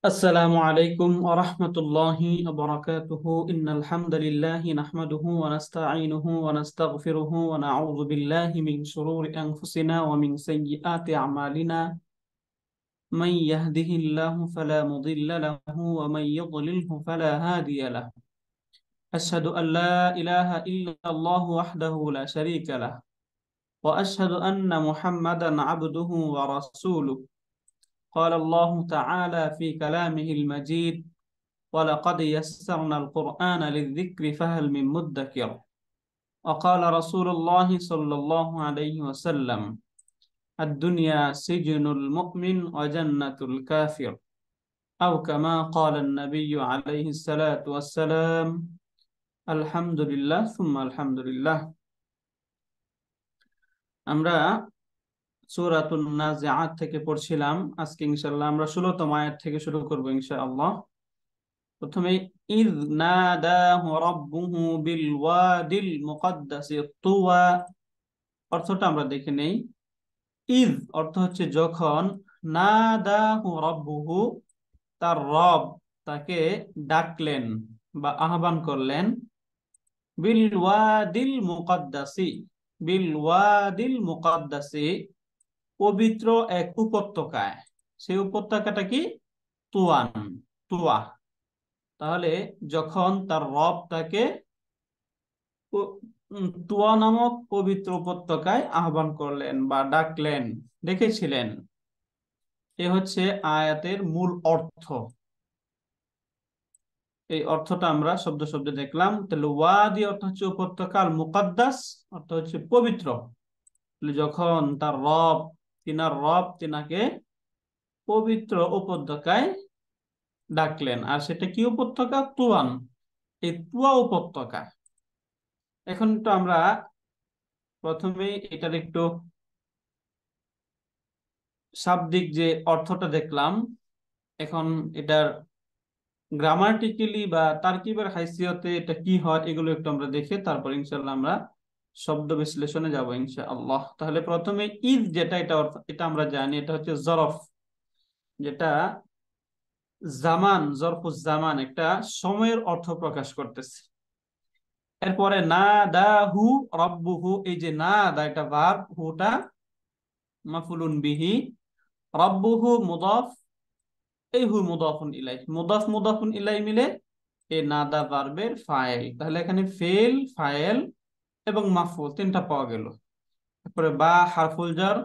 السلام عليكم ورحمة الله وبركاته إن الحمد لله نحمده ونستعينه ونستغفره ونعوذ بالله من شرور أنفسنا ومن سيئات أعمالنا من يهده الله فلا مضل له ومن يضلله فلا هادي له أشهد أن لا إله إلا الله وحده لا شريك له وأشهد أن محمدا عبده ورسوله قال الله تعالى في كلامه المجيد ولقد يسرنا القرآن للذكر فهل من مدكر وقال رسول الله صلى الله عليه وسلم الدنيا سجن المؤمن وجنة الكافر أو كما قال النبي عليه الصلاة والسلام الحمد لله ثم الحمد لله আমরা সূরাতুন নাজিআত থেকে পড়ছিলাম। আজকে ইনশাআল্লাহ আমরা 16তম আয়াত থেকে শুরু করব ইনশাআল্লাহ। প্রথমে ইয নাদাহু রাব্বুহু বিল ওয়াদিল মুকাদ্দাসি তুওয়া, অর্থটা আমরা দেখে নেই। ইয অর্থ হচ্ছে যখন, নাদাহু রাব্বুহু তার রব তাকে ডাকলেন বা আহ্বান করলেন, বিল ওয়াদিল মুকাদ্দাসি, বিল ওয়াদিল মুকাদ্দাসি পবিত্র এক উপত্যকায়। সেই উপত্যকাটা কি? তুয়ান, তুয়া। তাহলে যখন তার রব তাকে তুয়া নামক পবিত্র উপত্যকায় আহ্বান করলেন বা ডাকলেন, ডেকেছিলেন, এ হচ্ছে আয়াতের মূল অর্থ। এই অর্থটা আমরা শব্দ শব্দে দেখলাম। তাহলে ওয়াদি অর্থ হচ্ছে উপত্যকা, আর মুকাদ্দাস অর্থ হচ্ছে পবিত্র। যখন তার রব, তিনার রব তিনাকে পবিত্র উপত্যকায় ডাকলেন, আর সেটা কি উপত্যকা? তুয়ান, এই তুয়া উপত্যকা। এখন তো আমরা প্রথমে এটার একটু শাব্দিক যে অর্থটা দেখলাম, এখন এটার গ্রামাটিক্যালি বা তারকিবের হাইসিয়তে এটা কি হয় এগুলো একটু আমরা দেখে তারপর ইনশাআল্লাহ আমরা শব্দ বিশ্লেষণে যাব ইনশাআল্লাহ। তাহলে প্রথমে ঈদ যেটা, এটা অর্থ, এটা আমরা জানি এটা হচ্ছে জরফ, যেটা জামান, জরফুজ জামান, একটা সময়ের অর্থ প্রকাশ করতেছে। এরপরে না দা হু রব্বুহু, এই যে না দা এটা ভার্ব, হুটা মাফুলুন বিহি, রব্বুহু মুদাফ, এই হু মুদাফুন ইলাইহি, মুদাফ মুদাফুন ইলাইহি মিলে এই নাদা ভার্বের ফাইল। তাহলে এখানে ফেল, ফাইল এবং মাফউল তিনটা পাওয়া গেল। তারপরে বা হারফুল জার,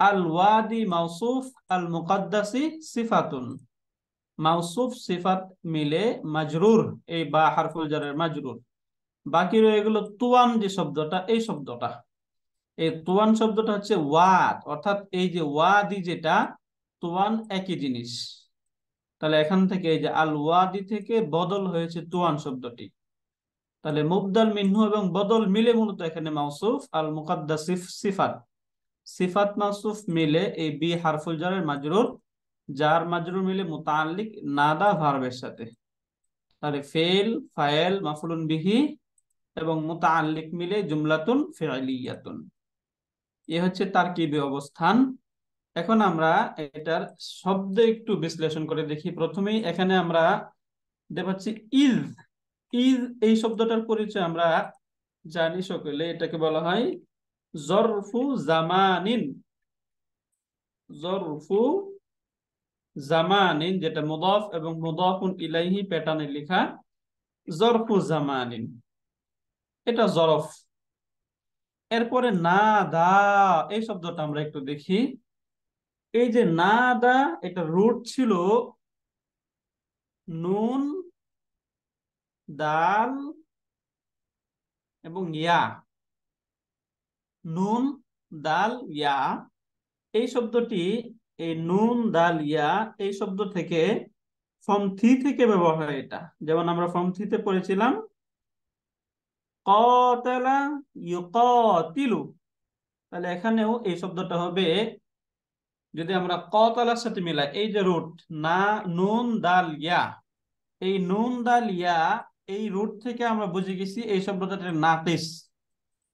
আল ওয়াদি মাউসুফ, আল মুকাদ্দাসি সিফাতুন, মাউসুফ সিফাত মিলে মাজরুর, এই বা হারফুল জারের মাজরুর। বাকি রয়ে গেল তুয়ান যে শব্দটা, এই শব্দটা, এই তুয়ান শব্দটা হচ্ছে ওয়াদ, অর্থাৎ এই যে ওয়াদি যেটা, তুয়ান একই জিনিস। তাহলে এখান থেকে এই যে আল ওয়াদি থেকে বদল হয়েছে তুয়ান শব্দটি। তাহলে মুবদাল মিনহু এবং বদল মিলে মূলত এখানে মাউসুফ, আল মুকাদ্দাস সিফাত, সিফাত মাউসুফ মিলে এই বি হারফুল জারের মাজরুর, জার মাজরুর মিলে মুতাআল্লিক নাদা ভার্বের সাথে। তাহলে ফেল, ফাইল, মাফউলুন বিহি এবং মুতাআল্লিক মিলে জুমলাতুন ফি'লিয়াতুন। এ হচ্ছে তারকিবী অবস্থান। এখন আমরা এটার শব্দ একটু বিশ্লেষণ করে দেখি। প্রথমেই এখানে আমরা দেখতে পাচ্ছি ইজ, ইজ এই শব্দটার পরিচয় আমরা জানি সকলে, এটাকে বলা হয় জরফু জামানিন, জরফু জামানিন, যেটা মুদাফ এবং মুদাফুন ইলাইহি প্যাটার্নে লেখা, জরফু জামানিন, এটা জরফ। এরপরে না দা, এই শব্দটা আমরা একটু দেখি। এই যে না দা, এটা রুট ছিল নুন, দাল এবং ইয়া, নুন, দাল, ইয়া। এই শব্দটি, এই নুন, দাল, ইয়া, এই শব্দ থেকে ফর্ম থ্রি থেকে ব্যবহার হয় এটা। যেমন আমরা ফর্ম থ্রিতে পড়েছিলাম ক্বাতালা ইউকাতিলু, তাহলে এখানেও এই শব্দটা হবে, যদি আমরা ক্বাতালার সাথে মিলাই, এই যে রুট না, নুন, দাল, ইয়া, এই নুন, দাল, ইয়া, এই রুট থেকে আমরা বুঝে গেছি এই শব্দটা নাকিস।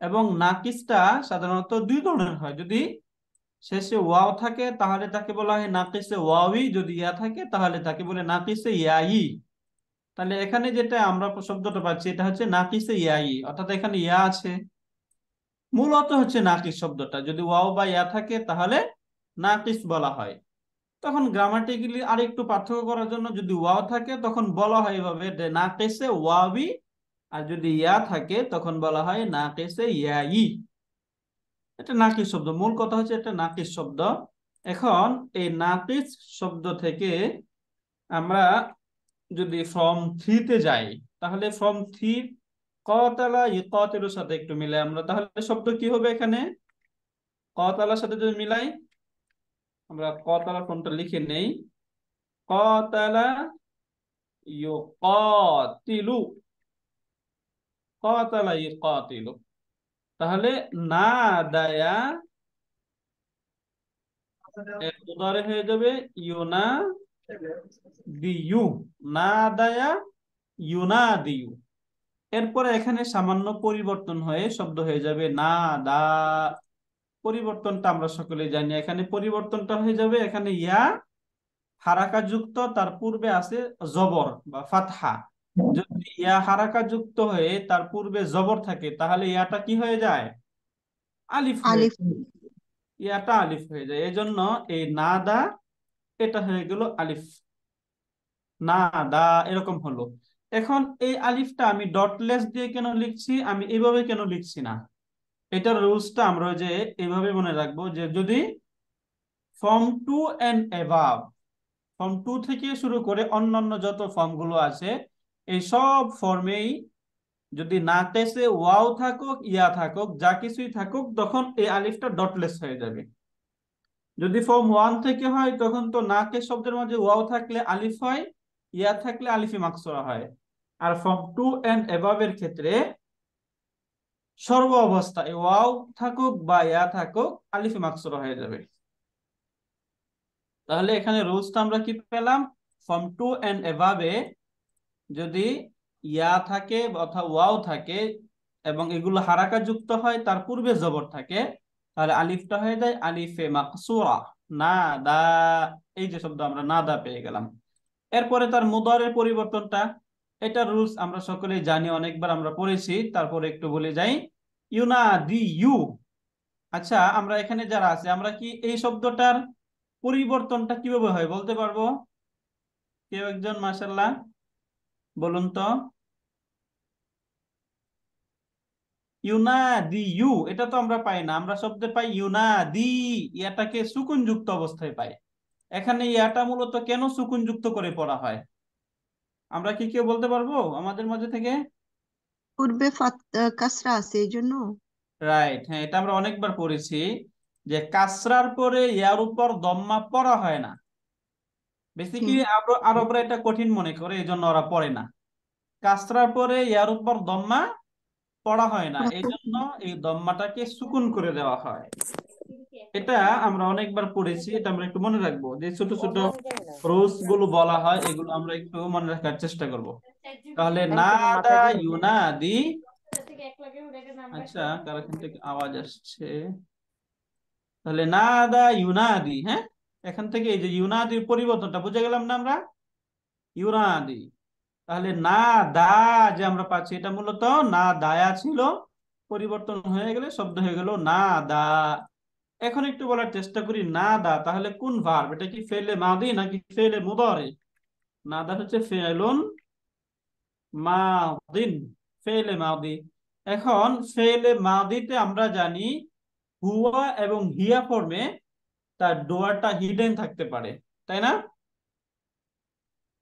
এবং নাকিসটা সাধারণত দুই ধরনের হয়। যদি শেষে ওয়াও থাকে তাহলে তাকে বলা হয় নাকিসে ওয়াওই, যদি ইয়া থাকে তাহলে তাকে বলে নাকিসে ইয়াই। তাহলে এখানে যেটা আমরা শব্দটা পাচ্ছি এটা হচ্ছে নাকিসে ইয়াই, অর্থাৎ এখানে ইয়া আছে। মূলত হচ্ছে নাকিস শব্দটা যদি ওয়াও বা ইয়া থাকে তাহলে নাকিস বলা হয়। তখন গ্রামাটিক্যালি আর একটু পার্থক্য করার জন্য যদি ওয়াও থাকে তখন বলা হয় এভাবে নাকিসে ওয়াবি, আর যদি ইয়া থাকে তখন বলা হয় নাকিসে ইয়াই। এটা নাকিস শব্দ, মূল কথা হচ্ছে এটা নাকিস শব্দ। এখন এই নাকিস শব্দ থেকে আমরা যদি ফর্ম থ্রিতে যাই, তাহলে ফর্ম থ্রি কতালা ইকাতিলুর সাথে একটু মিলে আমরা, তাহলে শব্দ কি হবে এখানে? কতালার সাথে যদি মিলাই, আমরা কতালা ফর্মটা লিখে নেই। কতালা ইউকাতিলু, কতালা ইকাতিলু, তাহলে না দায়া এর উদাহরণ হয়ে যাবে ইউনা দিয়ু, না দায়া ইউনা দিয়ু। এরপরে এখানে সামান্য পরিবর্তন হয়ে শব্দ হয়ে যাবে না দা। পরিবর্তনটা আমরা সকলে জানি, এখানে পরিবর্তনটা হয়ে যাবে, এখানে ইয়া হারাকা যুক্ত, তার পূর্বে আছে জবর বা ফাতহা। যদি ইয়া হারাকা যুক্ত হয়ে তার পূর্বে জবর থাকে তাহলে ইয়াটা কি হয়ে যায়? আলিফ হয়ে আলিফ। যায়। ইয়াটা আলিফ হয়ে যায়, এই জন্য এই না দা এটা হয়ে গেল আলিফ, না দা এরকম হলো। এখন এই আলিফটা আমি ডটলেস দিয়ে কেন লিখছি, আমি এইভাবে কেন লিখছি না? এটার রুলসটা আমরা যে এইভাবে মনে রাখবো যে যদি ফর্ম টু এন্ড এভাব, ফর্ম টু থেকে শুরু করে অন্যান্য যত ফর্ম গুলো আছে এই সব ফর্মেই যদি নাকেসে ওয়াও থাকুক ইয়া থাকুক যা কিছুই থাকুক তখন এই আলিফটা ডটলেস হয়ে যাবে। যদি ফর্ম ওয়ান থেকে হয় তখন তো নাকেস শব্দের মাঝে ওয়াও থাকলে আলিফ হয়, ইয়া থাকলে আলিফে মাকসুরা হয়। আর ফর্ম টু এন্ড এভাব এর ক্ষেত্রে সর্ব অবস্থায় ওয়াও থাকুক বা ইয়া থাকুক আলিফে মাকসুরা হয়ে যাবে। তাহলে এখানে রুলসটা আমরা কি পেলাম? ফর্ম টু এন্ড এভাবে যদি ইয়া থাকে অথবা ওয়াও থাকে এবং এগুলো হারাকা যুক্ত হয় তার পূর্বে জবর থাকে, তাহলে আলিফটা হয়ে যায় আলিফে মাকসুরা, না দা। এই যে শব্দ আমরা না দা পেয়ে গেলাম। এরপরে তার মুদারের পরিবর্তনটা, এটা রুলস আমরা সকলেই জানি, অনেকবার আমরা পড়েছি, তারপরে একটু বলে যাই। ইউনাদি ইউ। আচ্ছা, আমরা এখানে যারা আছে আমরা কি এই শব্দটার পরিবর্তনটা কিভাবে হয় বলতে পারবো? কেউ একজন মাশাআল্লাহ বলুন তো। ইউনাদি ইউ এটা তো আমরা পাই না, আমরা শব্দে পাই ইউনাদি, ইয়াটাকে সুকুন যুক্ত অবস্থায় পাই। এখানে ইয়াটা মূলত কেন সুকুন যুক্ত করে পড়া হয় আমরা কি কেউ বলতে পারবো আমাদের মাঝে থেকে? পূর্বে কাসরা আছে এই জন্য। রাইট, হ্যাঁ, এটা আমরা অনেকবার পড়েছি যে কাসরার পরে ইয়ার উপর দম্মা পড়া হয় না। হুম। বেসিক্যালি আরবরা এটা কঠিন মনে করে এই জন্য ওরা পড়ে না। কাসরার পরে ইয়ার উপর দম্মা পড়া হয় না, এই জন্য এই দম্মাটাকে সুকুন করে দেওয়া হয়। এটা আমরা অনেকবার পড়েছি, এটা আমরা একটু মনে রাখবো, যে ছোট ছোট রুলস গুলো বলা হয় এগুলো আমরা একটু মনে রাখার চেষ্টা করব। তাহলে নাদা ইউনাদি। আচ্ছা, কার এখান থেকে আওয়াজ আসছে? তাহলে নাদা ইউনাদি, হ্যাঁ, এখান থেকে এই যে ইউনাদির পরিবর্তনটা বুঝে গেলাম না আমরা? ইউনাদি, তাহলে না দা যে আমরা পাচ্ছি এটা মূলত না দায়া ছিল, পরিবর্তন হয়ে গেলে শব্দ হয়ে গেল না দা। এখন একটু বলার চেষ্টা করি না দা তাহলে কোন ভার্ব, এটা কি ফেলে মাদি নাকি ফেলে মুদারি? না দা হচ্ছে ফেলুন মাদিন, ফেলে মাদি। এখন ফেলে মাদিতে আমরা জানি হুয়া এবং হিয়া ফর্মে তার ডোয়ারটা হিডেন থাকতে পারে, তাই না?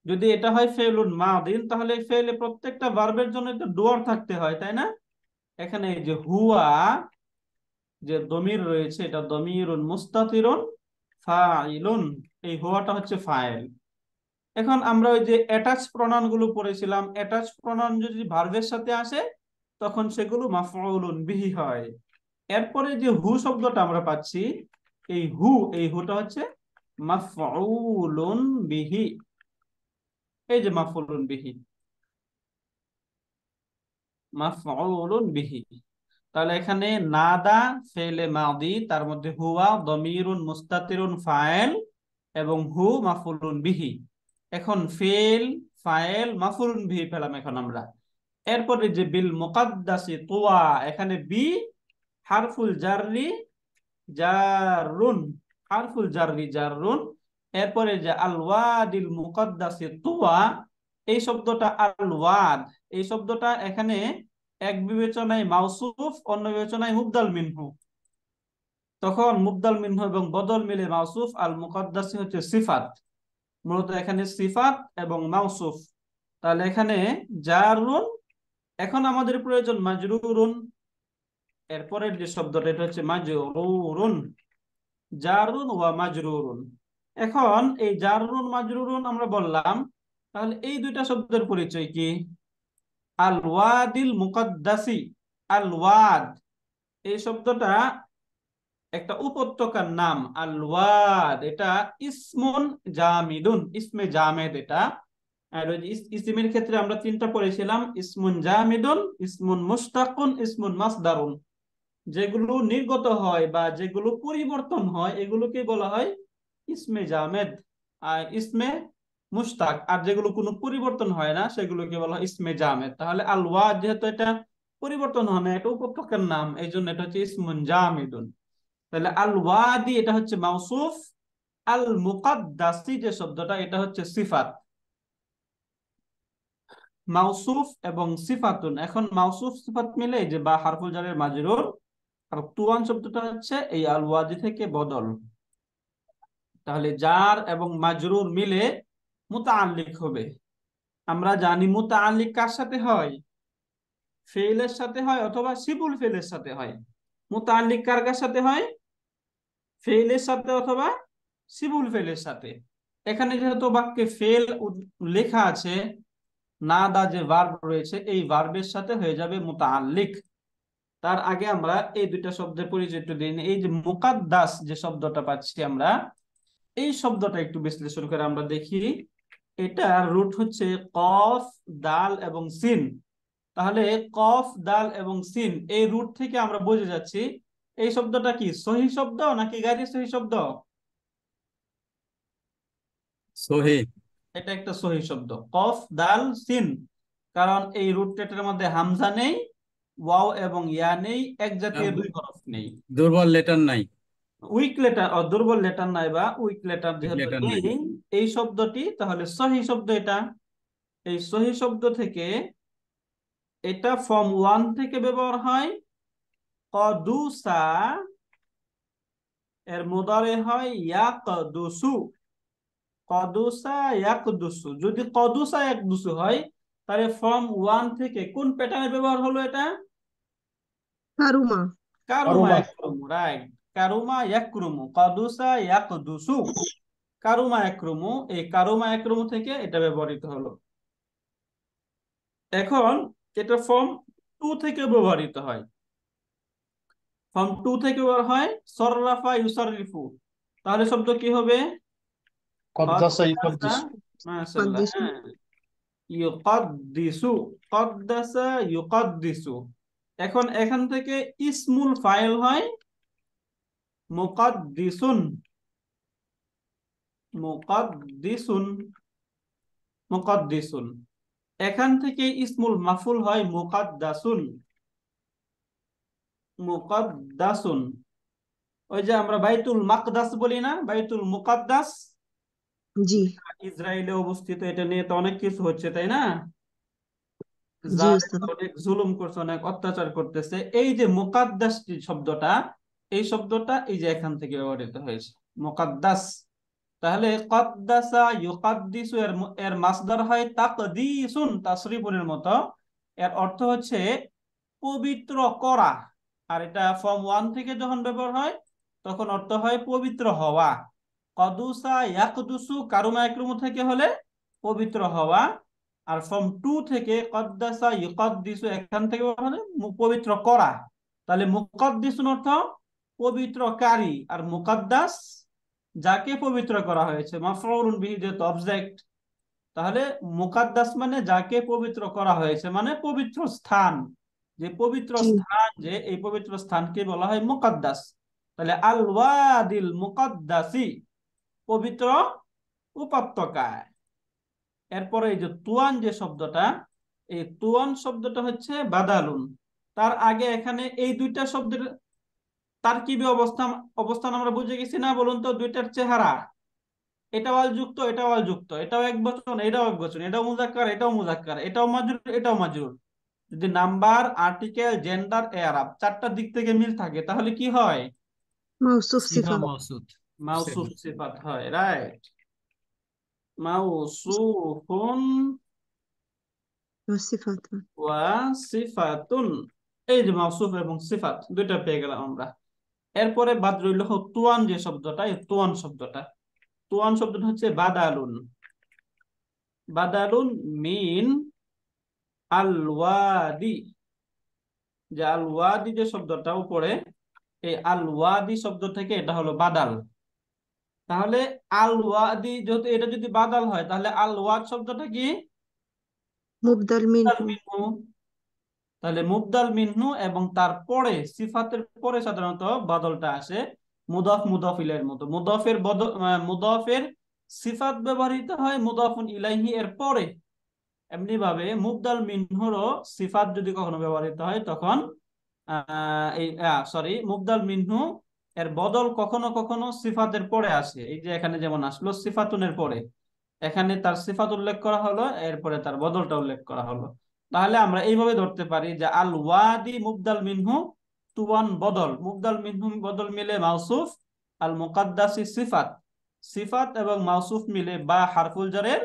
যদি এটা হয় ফেলুন মাদিন তাহলে ফেলে প্রত্যেকটা ভার্বের জন্য একটা ডোয়ার থাকতে হয়, তাই না? এখানে এই যে হুয়া যে দমির রয়েছে এটা দমিরুন মুস্তাতিরুন ফাইলুন, এই হুয়াটা হচ্ছে ফাইল। এখন আমরা ওই যে অ্যাটাচ প্রনাউন গুলো পড়েছিলাম, অ্যাটাচ প্রনাউন যদি ভার্বের সাথে আসে তখন সেগুলো মাফউলুন বিহি হয়। এরপরে যে হু শব্দটা আমরা পাচ্ছি, এই হু, এই হুটা হচ্ছে মাফউলুন বিহি। এই যে মাফউলুন বিহি, মাফউলুন বিহি। তাহলে এখানে নাদা ফেলে মাদি, তার মধ্যে হুয়া দমিরুন মুস্তাতিরুন ফাইল এবং হু মাফুলুন বিহি। এখন ফেল ফাইল মাফুলুন বিহি পেলাম এখন আমরা। এরপরে যে বিল মুকাদ্দাসি তুয়া, এখানে বি হারফুল জাররি জারুন, হারফুল জাররি জারুন। এরপরে যে আল ওয়াদিল মুকাদ্দাসি তুয়া, এই শব্দটা আল ওয়াদ, এই শব্দটা এখানে এক বিবেচনায় মাউসুফ, অন্য বিবেচনায় মুবদাল মিনহু। তখন মুবদাল মিনহু এবং বদল মিলে মাউসুফ, আল মুকাদ্দাসি হচ্ছে সিফাত। মূলত এখানে সিফাত এবং মাউসুফ। তাহলে এখানে জারুন, এখন আমাদের প্রয়োজন মাজরুরুন। এরপরের যে শব্দটা এটা হচ্ছে মাজরুরুন, জারুন ওয়া মাজরুরুন। এখন এই জারুন মাজরুরুন আমরা বললাম, তাহলে এই দুইটা শব্দের পরিচয় কি? আল ওয়াদিল মুকাদ্দাসি, আল ওয়াদ এই শব্দটা একটা উপত্যকার নাম। আল ওয়াদ এটা ইসমুন জামিদুন, ইসমে জামেদ এটা। আর ওই যে ইসমের ক্ষেত্রে আমরা তিনটা পড়েছিলাম, ইসমুন জামিদুন, ইসমুন মুশতাকুন, ইসমুন মাসদারুন। যেগুলো নির্গত হয় বা যেগুলো পরিবর্তন হয় এগুলোকে বলা হয় ইসমে জামেদ আর ইসমে মুশতাক। আর যেগুলো কোনো পরিবর্তন হয় না সেগুলোকে বলা হয় ইসমে জামেদ। তাহলে আল ওয়াদ যেহেতু এটা পরিবর্তন হয় না, এটা উপত্যকার নাম, এই জন্য এটা হচ্ছে ইসমুন জামিদুন। তাহলে আল ওয়াদি এটা হচ্ছে মাউসুফ, আল মুকাদ্দাসি যে শব্দটা এটা হচ্ছে সিফাত। মাউসুফ এবং সিফাতুন, এখন মাউসুফ সিফাত মিলে এই যে বা হারফুল জারের মাজরুর, আর তুয়ান শব্দটা হচ্ছে এই আল ওয়াদি থেকে বদল। তাহলে জার এবং মাজরুর মিলে মুতাআল্লিক হবে। আমরা জানি মুতাআল্লিক কার সাথে হয়? ফেইলের সাথে হয় অথবা সিবুল ফেইলের সাথে হয়। মুতাআল্লিক কার কার সাথে হয়? ফেইলের সাথে অথবা সিবুল ফেইলের সাথে। এখানে যেহেতু বাক্যে ফেল লেখা আছে, না দা যে ভার্ব রয়েছে এই ভার্বের সাথে হয়ে যাবে মুতাআল্লিক। তার আগে আমরা এই দুইটা শব্দের পরিচয় একটু দিই। এই যে মুকাদ্দাস যে শব্দটা পাচ্ছি আমরা, এই শব্দটা একটু বিশ্লেষণ করে আমরা দেখি। এটার রুট হচ্ছে কফ দাল এবং সিন। তাহলে কফ দাল এবং সিন এই রুট থেকে আমরা বুঝে যাচ্ছি এই শব্দটা কি সহি শব্দ নাকি গায়রে সহি শব্দ? সহি। এটা একটা সহি শব্দ, কফ দাল সিন। কারণ এই রুট টেটের মধ্যে হামজা নেই, ওয়াও এবং ইয়া নেই, এক জাতীয় দুই হরফ নেই, দুর্বল লেটার নাই, উইক লেটার দুর্বল লেটার নাই বা উইক লেটার যেহেতু লেটার নাই। নেই এই শব্দটি তাহলে সহি শব্দ এটা। এই সহি শব্দ থেকে এটা ফর্ম ওয়ান থেকে ব্যবহার হয়। কদুসা এর মুদারে হয় ইয়াকদুসু, কদুসা ইয়াকদুসু। যদি কদুসা ইয়াকদুসু হয় তাহলে ফর্ম ওয়ান থেকে কোন প্যাটার্নে ব্যবহার হলো এটা? কারুমা। কারুমা ইয়াকরুমু, রাইট। কারুমা ইয়াকরুমু, কদুসা ইয়াকদুসু, কারুমা ইয়াকরুমু, এই কারুমা ইয়াকরুমু থেকে এটা ব্যবহৃত হলো। এখন এটা ফর্ম টু থেকে ব্যবহৃত হয়। ফর্ম টু থেকে ব্যবহার হয় সররাফা ইউসাররিফু। তাহলে শব্দ কি হবে? কদ্দাসা কদ্দাসা, ইউকাদ্দিসু। মাশাআল্লাহ, কদ্দিসু। হ্যাঁ, ইউকাদ্দিসু, কদ্দাসা ইউকাদ্দিসু। এখন এখান থেকে ইসমুল ফাইল হয় মুকাদ্দিসুন, মুকাদ্দিসুন, মুকাদ্দিসুন। এখান থেকে ইসমুল মাফুল হয় মুকাদ্দাসুন, মুকাদ্দাসুন। ওই যে আমরা বাইতুল মাকদাস বলি না, বাইতুল মুকাদ্দাস, জি। ইসরায়েলে অবস্থিত। এটা নিয়ে তো অনেক কিছু হচ্ছে তাই না? জি জালেম উস্তাদ। অনেক জুলুম করছে, অনেক অত্যাচার করতেছে। এই যে মুকাদ্দাস শব্দটা, এই শব্দটা এই যে এখান থেকে ব্যবহৃত হয়েছে, মুকাদ্দাস। তাহলে কদ্দাসা ইউকাদ্দিসু এর এর মাসদার হয় তাকদীসুন, তাসরিফুনের মতো। এর অর্থ হচ্ছে পবিত্র করা। আর এটা ফর্ম ওয়ান থেকে যখন ব্যবহার হয় তখন অর্থ হয় পবিত্র হওয়া। কদুসা ইয়াকদুসু কারুমা একরুমু থেকে হলে পবিত্র হওয়া। আর ফর্ম টু থেকে কদ্দাসা ইউকাদ্দিসু এখান থেকে হলে পবিত্র করা। তাহলে মুকাদ্দিসুন অর্থ পবিত্রকারী, আর মুকাদ্দাস যাকে পবিত্র করা হয়েছে, মাফউলুন বিহি যেহেতু অবজেক্ট, তাহলে মুকাদ্দাস মানে যাকে পবিত্র করা হয়েছে, মানে পবিত্র স্থান। যে পবিত্র জি। স্থান, যে এই পবিত্র স্থানকে বলা হয় মুকাদ্দাস। তাহলে আল ওয়াদিল মুকাদ্দাসি, পবিত্র উপত্যকায়। এরপরে এই যে তুয়ান যে শব্দটা, এই তুয়ান শব্দটা হচ্ছে বাদালুন। তার আগে এখানে এই দুইটা শব্দের তারকিবি অবস্থান অবস্থান আমরা বুঝে গেছি না? বলুন তো, দুইটার চেহারা, এটাও আল যুক্ত, এটাও আল যুক্ত, এটাও এক বচন, এটাও এক বচন, এটাও মুজাক্কার, এটাও মুজাক্কার, এটাও মাজরুর, এটাও মাজরুর। যদি নাম্বার, আর্টিকেল, জেন্ডার, এরাব চারটা দিক থেকে মিল থাকে তাহলে কি হয়? মৌসুফ সিফা সিফা। মওসুফ। মাউসুফ সিফাত হয়, রাইট। মাউসুফুন সিফাত। ওয়া সিফাতুন। এই যে মাউসুফ এবং সিফাত দুইটা পেয়ে গেলাম আমরা। এরপরে বাদ রইল তুয়ান যে শব্দটা, এই তুয়ান শব্দটা, তুয়ান শব্দটা হচ্ছে বাদালুন। বাদালুন মিন আল ওয়াদি। যে আল ওয়াদি যে শব্দটা উপরে, এই আল ওয়াদি শব্দ থেকে এটা হলো বাদাল। তাহলে আল ওয়াদি যেহেতু এটা যদি বাদাল হয়, তাহলে আল ওয়াদ শব্দটা কি? মুবদাল মুবদাল মিনহু। মিনহু। তাহলে মুবদাল মিনহু, এবং তারপরে সিফাতের পরে সাধারণত বদলটা আসে মুদাফ মুদাফিলের মতো। মুদাফের বদল, মুদাফের সিফাত ব্যবহৃত হয় মুদাফুন ইলাইহি এর পরে। এমনি ভাবে মুবদাল মিনহুরও সিফাত যদি কখনো ব্যবহৃত হয় তখন এই সরি, মুবদাল মিনহু এর বদল কখনো কখনো সিফাতের পরে আসে। এই যে এখানে যেমন আসলো সিফাতুনের পরে, এখানে তার সিফাত উল্লেখ করা হলো, এরপরে তার বদলটা উল্লেখ করা হলো। তাহলে আমরা এইভাবে ধরতে পারি যে আল ওয়াদি মুবদাল মিনহু, তুওয়ান বদল, মুবদাল মিনহু বদল মিলে মাউসুফ, আল মুকাদ্দাসি সিফাত, সিফাত এবং মাউসুফ মিলে বা হারফুল জারের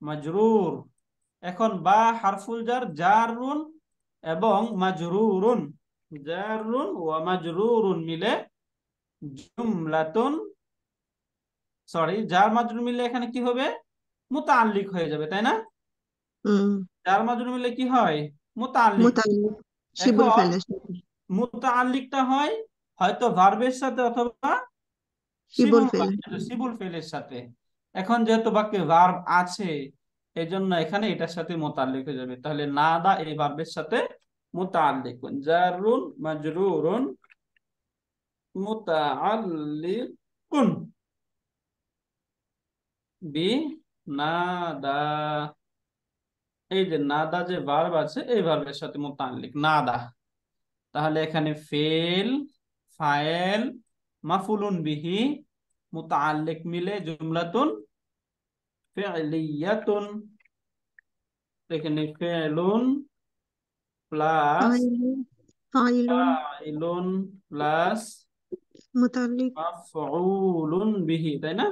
মাজরুর। এখন বা হারফুল জার জারুন এবং মাজরুরুন, জারুন ওয়া মাজরুরুন মিলে জুমলাতুন, সরি, জার মাজরুর মিলে এখানে কি হবে? মুতাআল্লিক হয়ে যাবে, তাই না? হুম। জার মাজরুর মিলে কি হয়? মুতাআল্লিক। মুতাল্লিক। শিবুল এখন ফেলের সাথে। মুতাআল্লিকটা হয় হয়তো ভার্বের সাথে অথবা শিবুল শিবুল ফেল। শিবুল ফেলের সাথে। এখন যেহেতু বাক্যে ভার্ব আছে, এই জন্য এখানে এটার সাথে মুতাআল্লিক হয়ে যাবে। তাহলে নাদা এই ভার্বের সাথে মুতাআল্লিকুন, জারুন মাজরুরুন মুতাআল্লিকুন বি নাদা। এই যে নাদা যে ভার্ব আছে, এই ভার্বের সাথে মুতাআল্লিক নাদা। তাহলে এখানে ফেল, ফায়েল, মাফুলুন বিহি, মুতাআল্লিক মিলে জুমলাতুন ফি'লিয়াতুন। এখানে ফি'লুন প্লাস ফাইলুন। ফাইলুন। ফাইলুন প্লাস মুতাল্লিক। মাফউলুন বিহি, তাই না?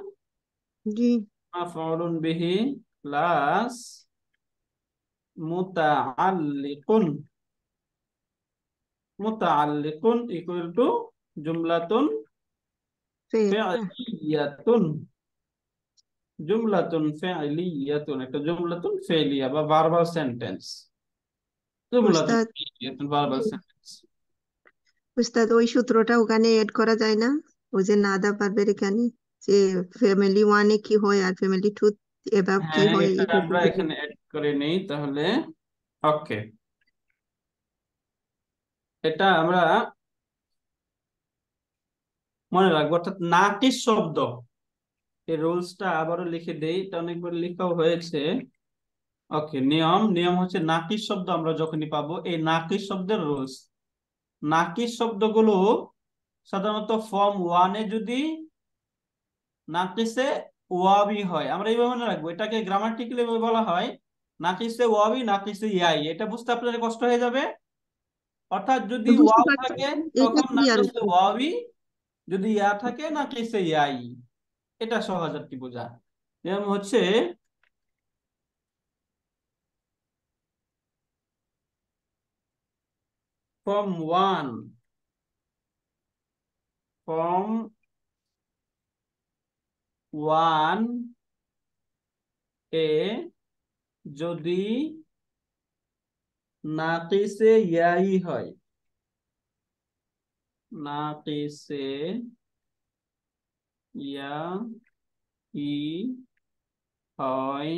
জি। মাফউলুন বিহি প্লাস মুতাআল্লিকুন, মুতাআল্লিকুন ইকুয়াল টু জুমলাতুন ফেল। ফি'লিয়াতুন, জুমলাতুন ফি'লিয়াতুন, একটা জুমলাতুন ফেলিয়া বা ভার্বাল সেন্টেন্স, জুমলাতুন উস্তাদ। ফি'লিয়াতুন ভার্বাল জি। সেন্টেন্স। উস্তাদ, ওই সূত্রটা ওখানে এড করা যায় না? ওই যে নাদা পারবে এখানে, যে ফ্যামিলি ওয়ানে কি হয় আর ফ্যামিলি টু এভাব কি হ্যাঁ, হয়, এটা এই আমরা সূত্রটা। এখানে অ্যাড করে নেই তাহলে। ওকে, এটা আমরা মনে রাখবো। অর্থাৎ নাকিস শব্দ, এই রুলসটা আবারও লিখে দেই, এটা অনেকবার লেখাও হয়েছে। ওকে, নিয়ম নিয়ম হচ্ছে নাকিস শব্দ আমরা যখনই পাবো, এই নাকিস শব্দের রুলস। নাকিস শব্দগুলো সাধারণত ফর্ম ওয়ানে যদি নাকিসে ওয়াবি হয়, আমরা এইভাবে মনে রাখবো। এটাকে গ্রামাটিক্যালি বলা হয় নাকিসে ওয়াবি, নাকিসে ইয়াই। এটা বুঝতে আপনাদের কষ্ট হয়ে যাবে। অর্থাৎ যদি বুঝতে ওয়াও পারছি। থাকে এটা তখন ক্লিয়ার। নাকিসে ওয়াবি, যদি ইয়া থাকে নাকিসে ইয়াই। এটা সহজ আর কি বোঝা। যেমন হচ্ছে ফর্ম ওয়ান, ফর্ম ওয়ান এ যদি নাকিসে ইয়াই হয়, নাকিসে ইয়া ই হয়,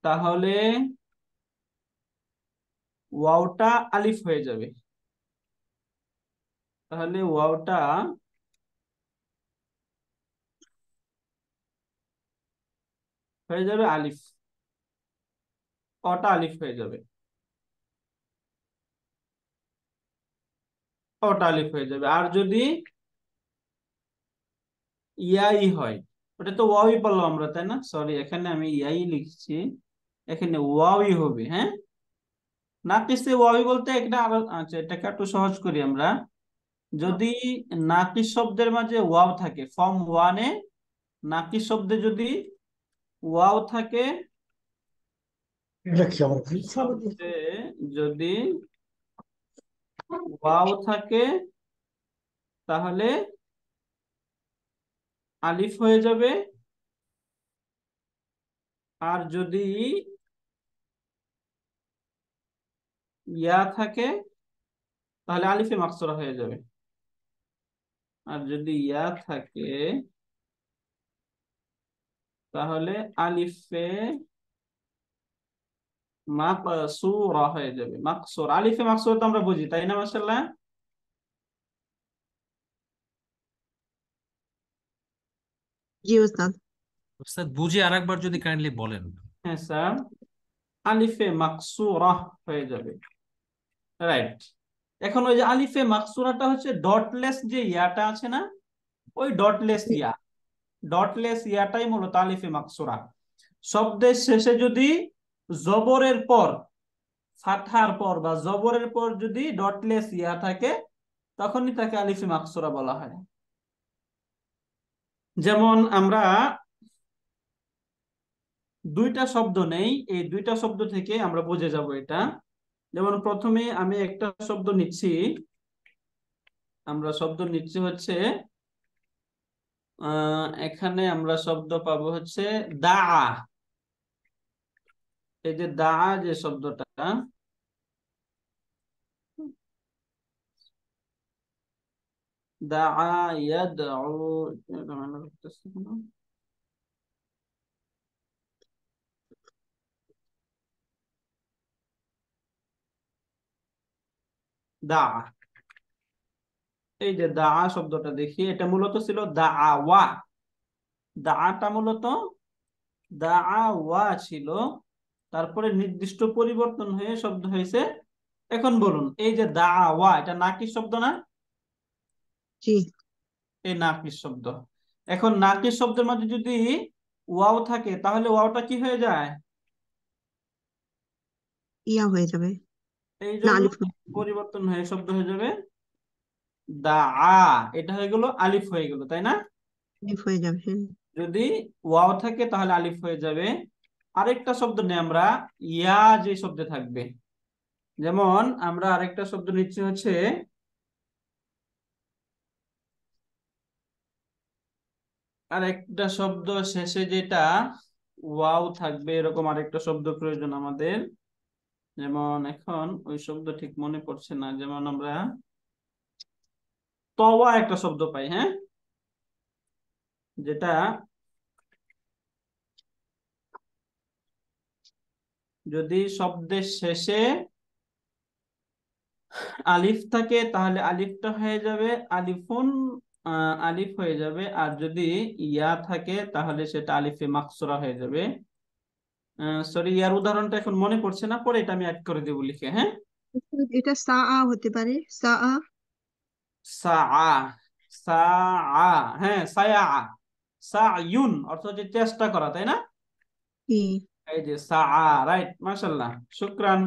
তাহলে ওয়াওটা আলিফ হয়ে যাবে। তাহলে ওয়াওটা হয়ে যাবে আলিফ, ওটা আলিফ হয়ে যাবে, ওটা আলিফ হয়ে যাবে। আর যদি ইয়াই হয়, ওটা তো ওয়াওই পড়লাম আমরা, তাই না? সরি, এখানে আমি ইয়াই লিখছি, এখানে ওয়াওই হবে। হ্যাঁ, নাকিসে ওয়াওই বলতে এটা আরো, আচ্ছা এটাকে একটু সহজ করি আমরা। যদি নাকিস শব্দের মাঝে ওয়াও থাকে, ফর্ম ওয়ানে নাকিস শব্দে যদি ওয়াও থাকে, শব্দে যদি ওয়াও থাকে তাহলে আলিফ হয়ে যাবে। আর যদি ইয়া থাকে তাহলে আলিফে মাকসুরা হয়ে যাবে। আর যদি ইয়া থাকে তাহলে আলিফে মাকসুরা হয়ে যাবে। মাকসুর, আলিফে মাকসুরা তো আমরা বুঝি, তাই না? মাশাআল্লাহ। জি উস্তাদ। স্যার বুঝে আরেকবার যদি কাইন্ডলি বলেন। হ্যাঁ স্যার, আলিফে মাকসুরা হয়ে যাবে, রাইট। এখন ওই যে আলিফে মাকসুরাটা হচ্ছে ডটলেস যে ইয়াটা আছে না, ওই ডটলেস ইয়া, ডটলেস ইয়াটাই মূলত আলিফে মাকসুরা। শব্দের শেষে যদি জবরের পর, ফাতহার পর বা জবরের পর যদি ডটলেস ইয়া থাকে তখনই তাকে আলিফে মাকসুরা বলা হয়। যেমন আমরা দুইটা শব্দ নেই, এই দুইটা শব্দ থেকে আমরা বুঝে যাব এটা। যেমন প্রথমে আমি একটা শব্দ নিচ্ছি, আমরা শব্দ নিচ্ছি হচ্ছে এখানে আমরা শব্দ পাবো হচ্ছে দা। এই যে দা যে শব্দটা, দা ইয়াদউ, দা, এই যে দা শব্দটা দেখি, এটা মূলত ছিল দাআওয়া। দাআটা মূলত দাআওয়া ছিল, তারপরে নির্দিষ্ট পরিবর্তন হয়ে শব্দ হয়েছে। এখন বলুন, এই যে দাআওয়া, এটা নাকিস শব্দ না? জি। এই নাকিস শব্দ। এখন নাকিস শব্দের মধ্যে যদি ওয়াও থাকে তাহলে ওয়াওটা কি হয়ে যায়? ইয়া হয়ে যাবে, এই না জন্য আলিফ পরিবর্তন হয়ে শব্দ হয়ে যাবে দা। এটা হয়ে গেল আলিফ হয়ে গেল, তাই না? আলিফ হয়ে যাবে। হ্যাঁ। যদি ওয়াও থাকে তাহলে আলিফ হয়ে যাবে। আরেকটা শব্দ নেই আমরা, ইয়া যে শব্দে থাকবে। যেমন আমরা আরেকটা শব্দ নিচ্ছি হচ্ছে আরেকটা শব্দ শেষে যেটা ওয়াও থাকবে, এরকম আরেকটা শব্দ প্রয়োজন আমাদের। যেমন এখন ওই শব্দ ঠিক মনে পড়ছে না, যেমন আমরা তওয়া একটা শব্দ পাই, হ্যাঁ, যেটা যদি শব্দের শেষে আলিফ থাকে তাহলে আলিফটা হয়ে যাবে আলিফুন, আলিফ হয়ে যাবে। আর যদি ইয়া থাকে তাহলে সেটা আলিফে মাকসুরা হয়ে যাবে। সরি, ইয়ার উদাহরণটা এখন মনে পড়ছে না, পরে এটা আমি অ্যাড করে দেবো লিখে। হ্যাঁ, উস্তাদ, এটা সা হতে পারে, সা। সাআ, সাআ, হ্যাঁ সায়া, সায়ুন অর্থ হচ্ছে চেষ্টা করা, তাই না? জি। এই যে সাআ, রাইট, মাশাআল্লাহ, শুকরান।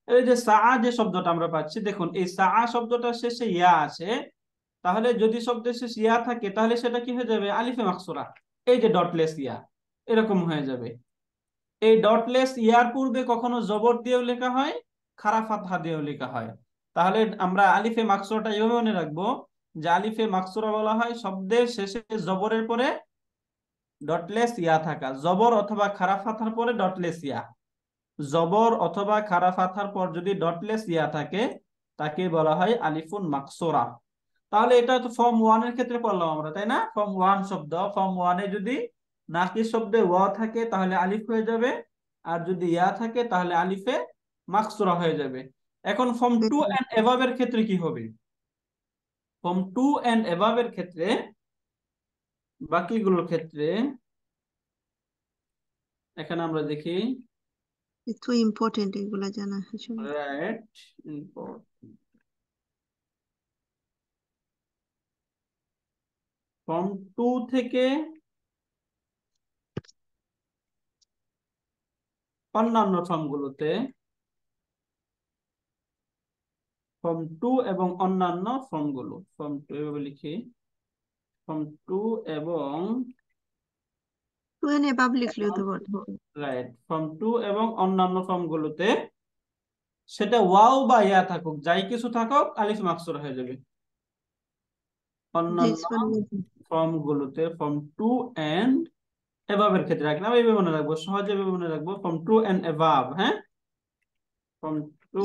এই যে সাআ যে শব্দটা আমরা পাচ্ছি, দেখুন এই সাআ শব্দটার শেষে ইয়া আছে, তাহলে যদি শব্দের শেষে ইয়া থাকে তাহলে সেটা কি হয়ে যাবে? আলিফে মাকসুরা। এই যে ডটলেস ইয়া, এরকম হয়ে যাবে। এই ডটলেস ইয়ার পূর্বে কখনো জবর দিয়েও লেখা হয়, খাড়া ফাতহা দিয়েও লেখা হয়। তাহলে আমরা আলিফে মাকসুরাটা এভাবে মনে রাখবো যে আলিফে মাকসুরা বলা হয় শব্দের শেষে জবরের পরে ডটলেস ইয়া থাকা, জবর অথবা খাড়া ফাতহার পরে ডটলেস ইয়া। জবর অথবা খাড়া ফাতহার পর যদি ডটলেস ইয়া থাকে তাকে বলা হয় আলিফুন মাকসুরা। তাহলে এটা তো ফর্ম ওয়ান এর ক্ষেত্রে পড়লাম আমরা, তাই না? ফর্ম ওয়ান শব্দ, ফর্ম ওয়ানে যদি নাকিস শব্দে ওয়া থাকে তাহলে আলিফ হয়ে যাবে, আর যদি ইয়া থাকে তাহলে আলিফে মাকসুরা হয়ে যাবে। এখন ফর্ম টু এন্ড অ্যাবাভ এর ক্ষেত্রে কি হবে? ফর্ম টু এন্ড অ্যাবাভ এর ক্ষেত্রে, বাকিগুলোর ক্ষেত্রে এখানে আমরা দেখি একটু ইম্পর্টেন্ট এগুলা জানা আসলে। Right important. ফর্ম টু থেকে অন্যান্য ফর্মগুলোতে, ফর্ম টু এবং অন্যান্য ফর্মগুলো, ফর্ম টু এভাবে লিখি, ফর্ম টু এবং টু এন এবাব লিখলেও তো বটে। রাইট ফর্ম টু এবং অন্যান্য ফর্মগুলোতে সেটা ওয়াও বা ইয়া থাকুক, যাই কিছু থাকুক, আলিফ মাকসুর হয়ে যাবে। অন্যান্য ফর্মগুলোতে ফর্ম টু এন্ড এভাবের ক্ষেত্রে রাখলাম, এইভাবে মনে রাখবো, সহজে এভাবে মনে রাখবো, ফর্ম টু এন্ড এভাব। হ্যাঁ, form two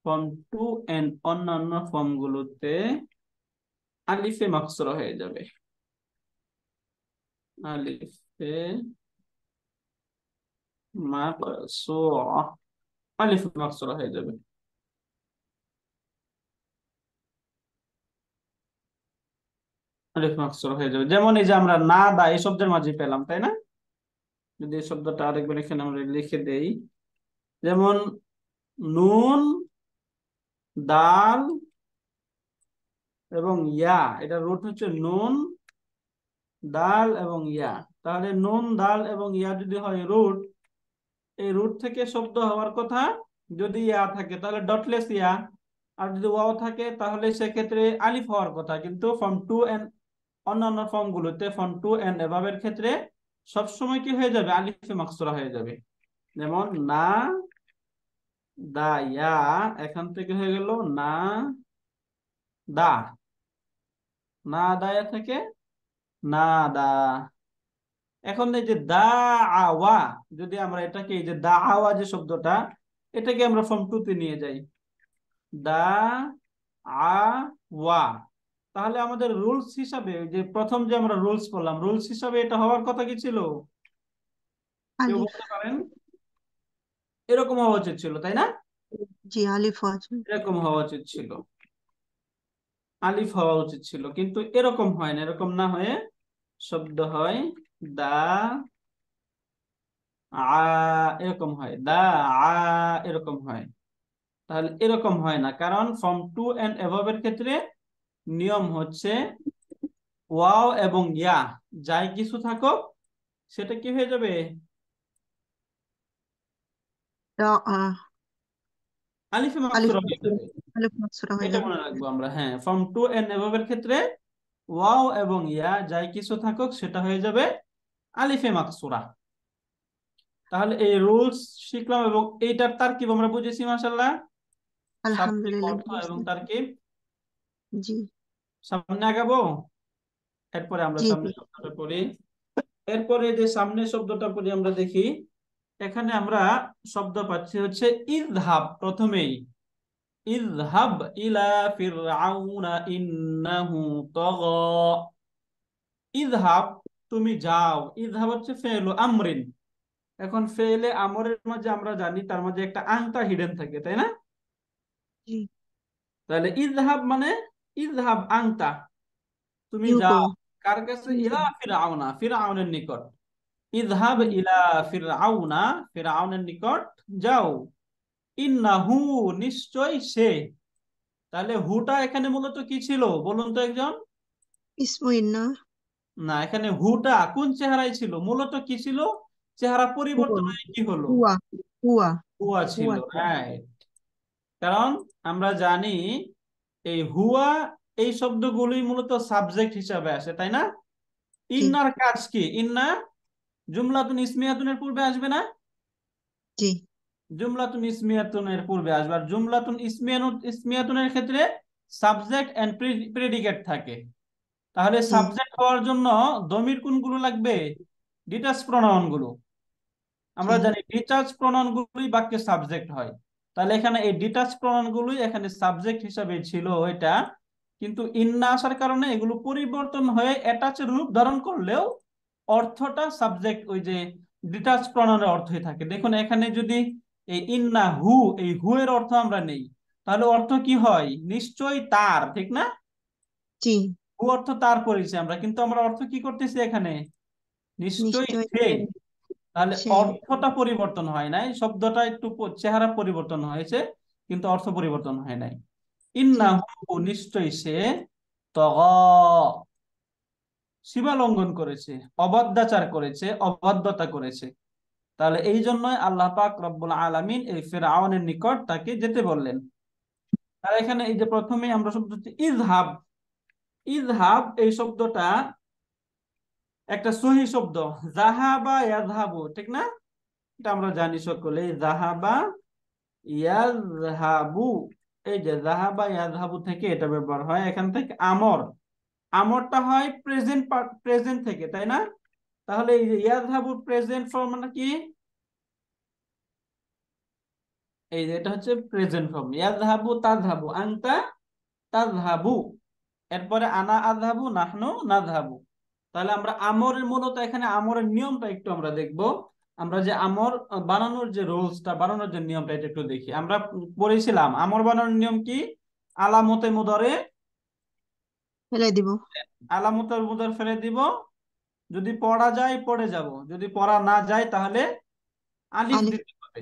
form two and অন্যান্য ফর্মগুলোতে আলিফে মাকসুরা হয়ে যাবে। আলিফে মাকসুরা, আলিফে মাকসুরা হয়ে যাবে। আলিফ মাকসুরা হয়ে যাবে, যেমন এই যে আমরা না দা এই শব্দের মাঝে পেলাম, তাই না? যদি এই শব্দটা আরেকবার এখানে আমরা লিখে দেই, যেমন নুন, দাল এবং ইয়া, এটা রুট হচ্ছে নুন, দাল এবং ইয়া। তাহলে নুন, দাল এবং ইয়া যদি হয় রুট, এই রুট থেকে শব্দ হওয়ার কথা যদি ইয়া থাকে তাহলে ডটলেস ইয়া, আর যদি ওয়াও থাকে তাহলে সেক্ষেত্রে আলিফ হওয়ার কথা। কিন্তু ফর্ম টু এন্ড অন্যান্য ফর্ম গুলোতে, ফর্ম টু এন্ড এভাবের ক্ষেত্রে সবসময় কি হয়ে যাবে? আলিফে মাকসুরা হয়ে যাবে। যেমন না দা ইয়া, এখান থেকে হয়ে গেল না দা, না দায়া থেকে না দা। এখন এই যে দা আওয়া, যদি আমরা এটাকে, এই যে দা আওয়া যে শব্দটা, এটাকে আমরা ফর্ম টু তে নিয়ে যাই, দা আওয়া, তাহলে আমাদের রুলস হিসাবে, যে প্রথম যে আমরা রুলস করলাম, রুলস হিসাবে এটা হওয়ার কথা কি ছিল? কেউ আলিফ। বলতে পারেন? এরকম হওয়া উচিত ছিল, তাই না? জি, আলিফ হওয়া চাই। এরকম হওয়া উচিত ছিল, আলিফ হওয়া উচিত ছিল, কিন্তু এরকম হয় না। এরকম না হয়ে শব্দ হয় দা আ, এরকম হয় দা আ, এরকম হয়। তাহলে এরকম হয় না, কারণ ফর্ম টু এন্ড অ্যাবভ এর ক্ষেত্রে নিয়ম হচ্ছে ওয়াও এবং ইয়া যাই কিছু থাকুক, সেটা কি হয়ে যাবে? আলিফে আলিফ মাকসুরা হয়ে যাবে। আলিফ মাকসুরা হয়ে এটা যাবে। মনে রাখবো আমরা। হ্যাঁ, ফর্ম টু এন্ড অ্যাবভ এর ক্ষেত্রে ওয়াও এবং ইয়া যাই কিছু থাকুক সেটা হয়ে যাবে আলিফে মাকসুরা। তাহলে এই রুলস শিখলাম এবং এইটার তারকিব আমরা বুঝেছি মাশাআল্লাহ, শাব্দিক আলহামদুলিল্লাহ, অর্থ এবং বুঝতে। তারকিব। জি সামনে আগাবো, এরপরে আমরা জি সামনে জি। শব্দটা পড়ি। এরপরে যে সামনে শব্দটা পড়ি আমরা দেখি, এখানে আমরা শব্দ পাচ্ছি হচ্ছে ইযহাব। প্রথমেই ইযহাব ইলা ফিরআউনা ইন্নাহু তাগা। ইযহাব, তুমি যাও। ইযহাব হচ্ছে ফেলু আমরিন। এখন ফেলে আমরের মাঝে আমরা জানি তার মাঝে একটা আংটা হিডেন থাকে, তাই না? জি। তাহলে ইযহাব মানে ইযহাব আংতা, তুমি ইউ গো। যাও। কার কাছে? ইলা ফিরআউনা, ফিরআউনের নিকট। ইযহাব ইলা ফিরআউনা, ফিরআউনের নিকট যাও। ইন্নাহু, নিশ্চয় সে। তাহলে হুটা এখানে মূলত কি ছিল বলুন তো একজন? ইসমু ইন্না। না, এখানে হুটা কোন চেহারায় ছিল? মূলত কি ছিল? চেহারা পরিবর্তন হয়ে কি হলো? হুয়া হুয়া হুয়া ছিল, হুয়া। রাইট। কারণ আমরা জানি এই হুয়া, এই শব্দগুলোই মূলত সাবজেক্ট হিসাবে আসে, তাই না? জি ইন্নার কাজ কি? ইন্না জুমলাতুন ইসমিয়াতুনের পূর্বে আসবে না? জি জুমলাতুন ইসমিয়াতুনের পূর্বে আসবে। আর জুমলাতুন ইসমিয়াতুনের ক্ষেত্রে সাবজেক্ট এন্ড প্রেডিকেট থাকে। তাহলে জি সাবজেক্ট হওয়ার জন্য দমির কোনগুলো লাগবে? ডিটাচ প্রোনাউন গুলো। জি আমরা জানি ডিটাচ প্রোনাউন গুলোই বাক্যে সাবজেক্ট হয়। তাহলে এখানে এই ডিটাচ প্রোনাউন গুলোই এখানে সাবজেক্ট হিসাবে ছিল এটা, কিন্তু ইন্না আসার কারণে এগুলো পরিবর্তন হয়ে অ্যাটাচের রূপ ধারণ করলেও অর্থটা সাবজেক্ট ওই যে ডিটাচ প্রনাউনের অর্থই থাকে। দেখুন এখানে যদি এই ইন্না হু, এই হু এর অর্থ আমরা নেই, তাহলে অর্থ কি হয়? নিশ্চয়ই তার, ঠিক না? জি, হু অর্থ তার করেছি আমরা, কিন্তু আমরা অর্থ কি করতেছি এখানে? নিশ্চয়ই নিশ্চয় সে। তাহলে সে। অর্থটা পরিবর্তন হয় নাই, শব্দটা একটু চেহারা পরিবর্তন হয়েছে, কিন্তু অর্থ পরিবর্তন হয় নাই। জি, ইন্নাহু, নিশ্চয়ই সে, তগ, সীমা লঙ্ঘন করেছে, অবাধ্যাচার করেছে, অবাধ্যতা করেছে। তাহলে এই জন্যই আল্লাহ পাক রব্বুল আলামিন এই ফিরআউনের নিকট তাকে যেতে বললেন। আর এখানে এই যে প্রথমে আমরা শব্দ হচ্ছে ইযহাব। ইযহাব এই শব্দটা একটা সহি শব্দ, যাহাবা ইয়াযহাবু, ঠিক না? এটা আমরা জানি সকলে, যাহাবা ইয়াযহাবু। এই যে যাহাবা ইয়াযহাবু থেকে এটা ব্যবহার হয়। এখান থেকে আমর, আমরটা হয় প্রেজেন্ট প্রেজেন্ট থেকে, তাই না? তাহলে এই যে ইয়াযহাবু প্রেজেন্ট ফর্ম মানে কি? এই যে এটা হচ্ছে প্রেজেন্ট ফর্ম। ইয়াযহাবু তাযহাবু, আনতা তাযহাবু, এরপরে আনা আযহাবু, নাহনু নাযহাবু। তাহলে আমরা আমরের মূলত এখানে আমরের নিয়মটা একটু আমরা দেখব। আমরা যে আমর বানানোর যে রুলসটা, বানানোর যে নিয়মটা, এটা একটু দেখি। আমরা পড়েছিলাম আমর বানানোর নিয়ম কি? আলামতে মুদারে, ফেলে দিব। আলামতে মুদারে ফেলে দিব। যদি পড়া যায় পড়ে যাব, যদি পড়া না যায় তাহলে আলিফ আলিফ। দিতে হবে।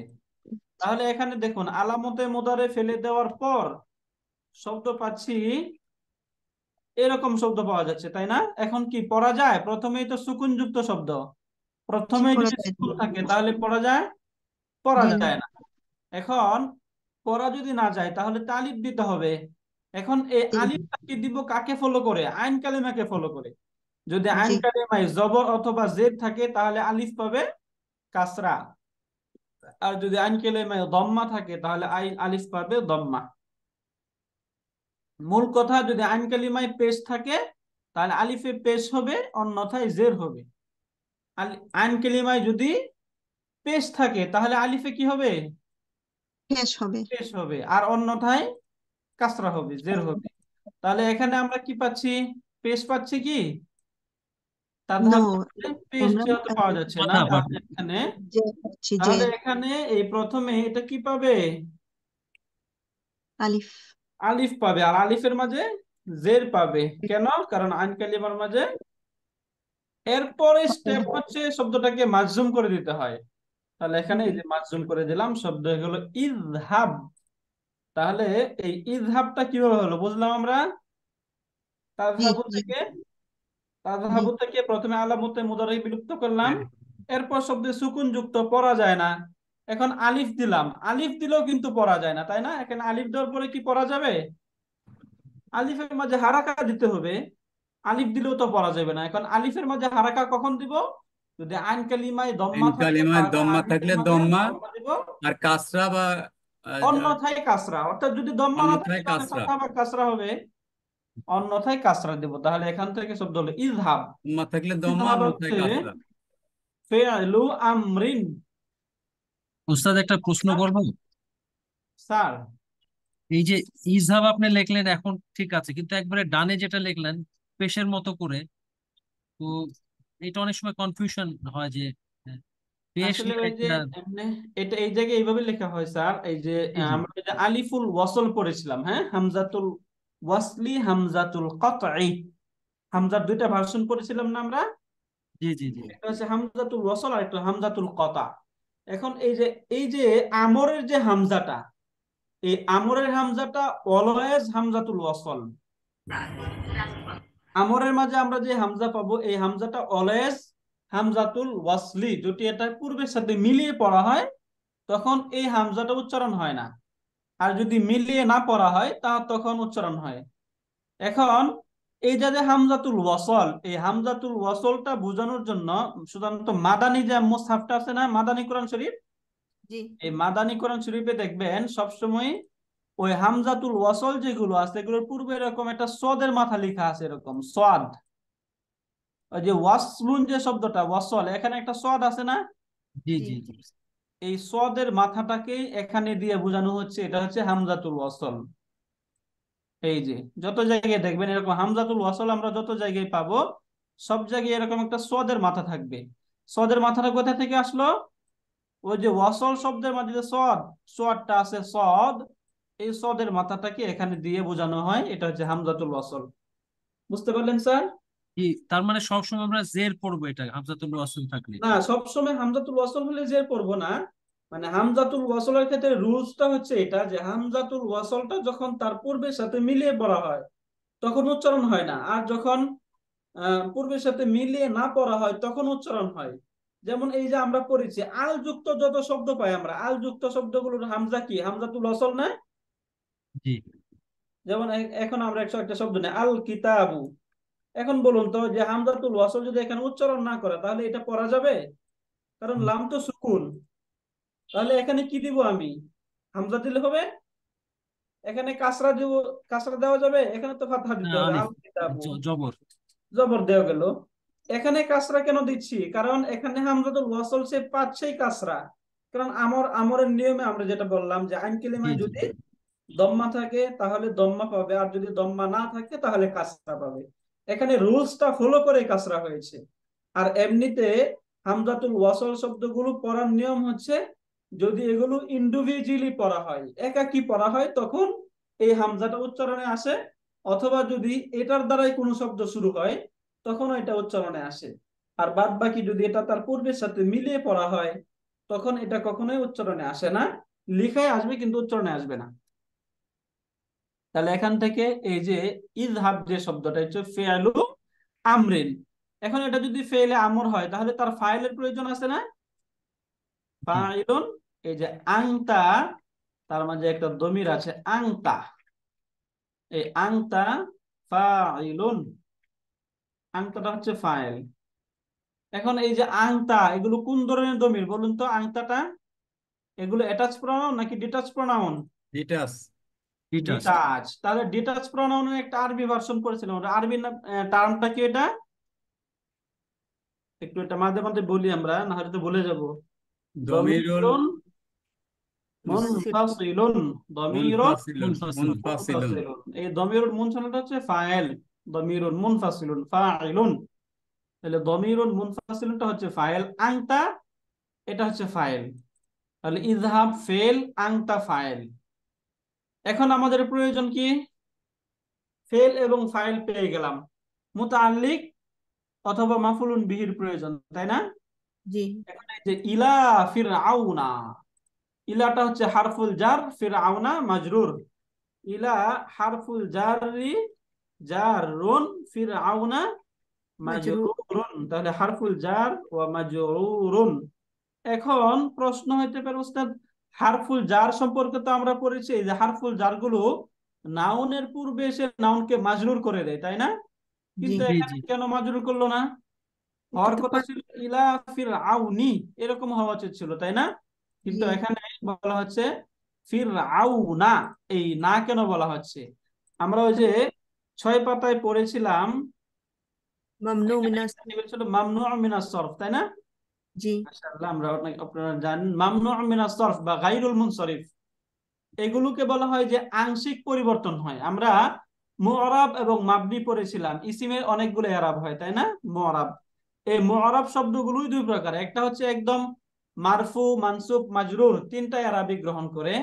তাহলে এখানে দেখুন আলামতে মুদারে ফেলে দেওয়ার পর শব্দ পাচ্ছি, এরকম শব্দ পাওয়া যাচ্ছে, তাই না? এখন কি পড়া যায়? প্রথমেই তো সুকুনযুক্ত শব্দ, জি, প্রথমেই পড়া যদি যায়। সুকুন থাকে তাহলে পড়া যায়? পড়া জি না। যায় না। এখন পড়া যদি না যায় তাহলে তো আলিফ দিতে হবে। এখন এই জি, আলিফটাকে দিব কাকে ফলো করে? আইন কালিমাকে ফলো করে। যদি আইন জি, কালিমায় জবর অথবা জেদ থাকে তাহলে আলিফ পাবে কাসরা, আর যদি আইন কালিমায় দম্মা থাকে তাহলে আলিফ পাবে দম্মা। মূল কথা, যদি আইন কালিমায় পেশ থাকে তাহলে আলিফে পেশ হবে, অন্যথায় জের হবে। আইন কালিমায় যদি পেশ থাকে তাহলে আলিফে কি হবে? শেষ হবে। পেশ হবে, আর অন্যথায় কাসরা হবে, জের হবে। তাহলে এখানে আমরা কি পাচ্ছি? পেশ পাচ্ছি কি? নো, তাযহাবু পেশ আমরা যেহেতু পাওয়া যাচ্ছে না, কথা বল। তাহলে এখানে, যে পাচ্ছি যে তাহলে এখানে এই প্রথমে এটা কি পাবে? আলিফ। আলিফ পাবে, আর আলিফের মাঝে জের পাবে। কেন? কারণ আইন কালিমার মাঝে। এরপরে স্টেপ হচ্ছে শব্দটাকে মাজজুম করে দিতে হয়। তাহলে এখানে এই জি, যে মাজজুম করে দিলাম, শব্দ হলো ইযহাব। তাহলে এই ইযহাবটা কিভাবে হলো বুঝলাম আমরা। জি, তাযহাবু জি, থেকে, জি, তাযহাবু থেকে প্রথমে আলামতে মুদারি বিলুপ্ত করলাম, এরপর শব্দে সুকুন যুক্ত, পড়া যায় না। এখন আলিফ দিলাম, আলিফ দিলেও কিন্তু পড়া যায় না, তাই না? এখানে আলিফ দেওয়ার পরে কি পড়া যাবে? আলিফের মাঝে হারাকা দিতে হবে। আলিফ দিলেও তো পড়া যাবে না। এখন আলিফের মাঝে হারাকা কখন দিব? যদি আইন কালিমায় দম্মা আইন থাকে কালিমায় তাহলে দম্মা আলিফের থাকলে মাঝে দম্মা, দম্মা দিব, আর কাসরা বা অন্যথায় কাসরা। অর্থাৎ যদি দম্মা না থাকে অন্যথায় তাহলে কাসরা। ফাথা বা কাসরা হবে, অন্যথায় কাসরা দেব। তাহলে এখান থেকে শব্দ হলো ইযহাব। দম্মা থাকলে দম্মা, ইযহাব অন্যথায় হচ্ছে কাসরা। ফি'লু আমরিন। উস্তাদ একটা প্রশ্ন করবো। স্যার, এই যে ইজহাব আপনি লিখলেন এখন ঠিক আছে, কিন্তু একবারে ডানে যেটা লিখলেন পেশের মতো করে, তো এটা অনেক সময় কনফিউশন হয় যে পেশ আসলে ওই যে লেখা। এমনি এটা এই জায়গায় এইভাবে লেখা হয় স্যার। এই যে জি জি আমরা ওই যে আলিফুল ওয়াসল পড়েছিলাম, হ্যাঁ, হামজাতুল ওয়াসলি, হামজাতুল কতঈ, হামজার দুইটা ভার্সন পড়েছিলাম না আমরা? জি জি জি একটা হচ্ছে হামজাতুল ওয়াসল আর একটা হামজাতুল কতা। এখন এই যে আমরের যে হামজাটা, এই আমরের হামজাটা অলওয়েজ হামজাতুল ওয়াসল। আমরের মাঝে আমরা যে হামজা পাবো এই হামজাটা অলওয়েজ হামজাতুল ওয়াসলি। যদি এটা পূর্বের সাথে মিলিয়ে পড়া হয় তখন এই হামজাটা উচ্চারণ হয় না, আর যদি মিলিয়ে না পড়া হয় তা তখন উচ্চারণ হয়। এখন এই যে যে হামজাতুল ওয়াসল, এই হামজাতুল ওয়াসলটা বোঝানোর জন্য সাধারণত মাদানী যে মুসহাফটা আছে না, মাদানী কোরআন শরীফ, জি, এই মাদানী কোরআন শরীফে দেখবেন সবসময় ওই হামজাতুল ওয়াসল যেগুলো আছে এগুলোর পূর্বে এরকম একটা সদের মাথা লেখা আছে, এরকম সদ। ওই যে ওয়াসলুন যে শব্দটা ওয়াসল, এখানে একটা সদ আছে না? জি জি, জি জি এই সদের মাথাটাকে এখানে দিয়ে বোঝানো হচ্ছে এটা হচ্ছে হামজাতুল ওয়াসল। এই যে যত জায়গায় দেখবেন এরকম হামজাতুল ওয়াসল আমরা যত জায়গায় পাবো, সব জায়গায় এরকম একটা সদের মাথা থাকবে। সদের মাথাটা কোথা থেকে আসলো? ওই যে ওয়াসল শব্দের মাঝে যে সদটা আছে, সদ, এই সদের মাথাটাকে এখানে দিয়ে বোঝানো হয়, এটা হচ্ছে হামজাতুল ওয়াসল। বুঝতে পারলেন স্যার? তার মানে সবসময় আমরা জের পড়বো এটা হামজাতুল ওয়াসল থাকলে? না, সবসময় হামজাতুল ওয়াসল হলে জের পড়বো না। মানে হামজাতুল ওয়াসলের ক্ষেত্রে রুলসটা হচ্ছে এটা যে হামজাতুল ওয়াসলটা যখন তার পূর্বের সাথে মিলিয়ে পড়া হয় তখন উচ্চারণ হয় না, আর যখন পূর্বের সাথে মিলিয়ে না পড়া হয় তখন উচ্চারণ হয়। যেমন এই যে আমরা পড়েছি আল যুক্ত যত শব্দ পাই আমরা, আল যুক্ত শব্দগুলোর হামজা কি? হামজাতুল ওয়াসল না? জি যেমন এখন আমরা একটা শব্দ নেই, আল কিতাবু। এখন বলুন তো যে হামজাতুল ওয়াসল যদি এখানে উচ্চারণ না করে তাহলে এটা পড়া যাবে? কারণ লাম তো সুকুন। তাহলে এখানে কি দিব আমি? হামজা দিলে হবে? এখানে কাসরা দিব? কাসরা দেওয়া যাবে? এখানে তো ফাতহা দিতে হবে, আলিফ আল কিতাবু, জবর। জবর দেওয়া গেল। এখানে কাসরা কেন দিচ্ছি? কারণ এখানে হামজাতুল ওয়াসল সে পাচ্ছেই কাসরা। কারণ আমরের নিয়মে আমরা যেটা বললাম যে আইন জি কালিমায় জি যদি দম্মা থাকে তাহলে দম্মা পাবে, আর যদি দম্মা না থাকে তাহলে কাসরা পাবে। এখানে রুলসটা ফলো করে কাসরা হয়েছে। আর এমনিতে হামজাতুল ওয়াসল শব্দগুলো পড়ার নিয়ম হচ্ছে যদি এগুলো ইন্ডিভিজুয়ালি পড়া হয়, একাকি পড়া হয়, তখন এই হামজাটা উচ্চারণে আসে। অথবা যদি এটার দ্বারাই কোনো শব্দ শুরু হয় তখন এটা উচ্চারণে আসে। আর বাদ বাকি যদি এটা তার পূর্বের সাথে মিলিয়ে পড়া হয় তখন এটা কখনোই উচ্চারণে আসে না। লিখায় আসবে কিন্তু উচ্চারণে আসবে না। তাহলে এখান থেকে এই যে ইযহাব যে শব্দটা হচ্ছে ফেআলু আমরিন। এখন এটা যদি ফেলে আমর হয় তাহলে তার ফাইলের প্রয়োজন আছে না? জি ফাইলুন, এই যে আংতা, তার মাঝে একটা দমির আছে আংতা, এই আংতা ফাইলুন, আংতাটা হচ্ছে ফাইল। এখন এই যে আংতা, এগুলো কোন ধরনের দমির বলুন তো? আংতাটা এগুলো অ্যাটাচ প্রনাউন নাকি ডিটাচ প্রনাউন? ডিটাস। ডিটাচড। ডিটাচ। তাহলে ডিটাচ প্রনাউনের একটা আরবি ভার্সন করেছিলাম, ওটা আরবি টার্মটা কি এটা? একটু এটা মাঝে মাঝে বলি আমরা, না হলে তো ভুলে যাবো। দমিরুল দমিরুন মুনফাসিলুন, দমিরুন মুনফাসিলুন মুনফাসিল। মুনফাসিলুন। মুনফাসিলুন। এই দমিরুন মুনফাসিলুনটা হচ্ছে ফাইল, দমিরুন মুনফাসিলুন ফাইলুন। তাহলে দমিরুন মুনফাসিলুনটা হচ্ছে ফাইল, আংতা এটা হচ্ছে ফাইল। তাহলে ইযহাব ফেল, আংতা ফাইল। এখন আমাদের প্রয়োজন কি? ফেল এবং ফাইল পেয়ে গেলাম, মুতাআল্লিক অথবা মাফউলুন বিহির প্রয়োজন, তাই না? জি। এখন এই যে ইলা ফিরআউনা, ইলাটা হচ্ছে হারফুল জার, ফিরআউনা মাজরুর। ইলা হারফুল জারি জারুন, ফিরআউনা মাজরুর। মাজরুরুন। তাহলে হারফুল জার ওয়া মাজরুরুন। এখন প্রশ্ন হইতে পারে উস্তাদ, হারফুল জার সম্পর্কে তো আমরা পড়েছি যে হারফুল জার গুলো নাউনের পূর্বে এসে নাউনকে মাজরুর করে দেয়, তাই না? জি। কিন্তু জি এখানে জি কেন মাজরুর করলো না? এটা হওয়ার তো কথা ছিল ইলা ফিরআউনি, এরকম হওয়া উচিত ছিল, তাই না? কিন্তু জি। এখানে বলা হচ্ছে ফিরআউনা। এই না কেন বলা হচ্ছে? আমরা ওই যে 6 পাতায় পড়েছিলাম, মামনু এখানে মিনাস। একটা টেবিল ছিল মামনুউ মিনাস সরফ, তাই না? জি। মাশাআল্লাহ, আমরা আপনারা জানেন মামনুউ মিনাস সরফ বা গায়রুল মুনসরিফ, এগুলোকে বলা হয় যে আংশিক পরিবর্তন হয়। আমরা মুআরাব এবং মাবনি পড়েছিলাম, ইসিমের অনেকগুলো এরাব হয়, তাই না? মুআরাব, এই মুআরাব শব্দগুলোই দুই প্রকার, একটা হচ্ছে একদম মারফু মানসুব মাজরুর, তিনটা এরাবি গ্রহণ করে।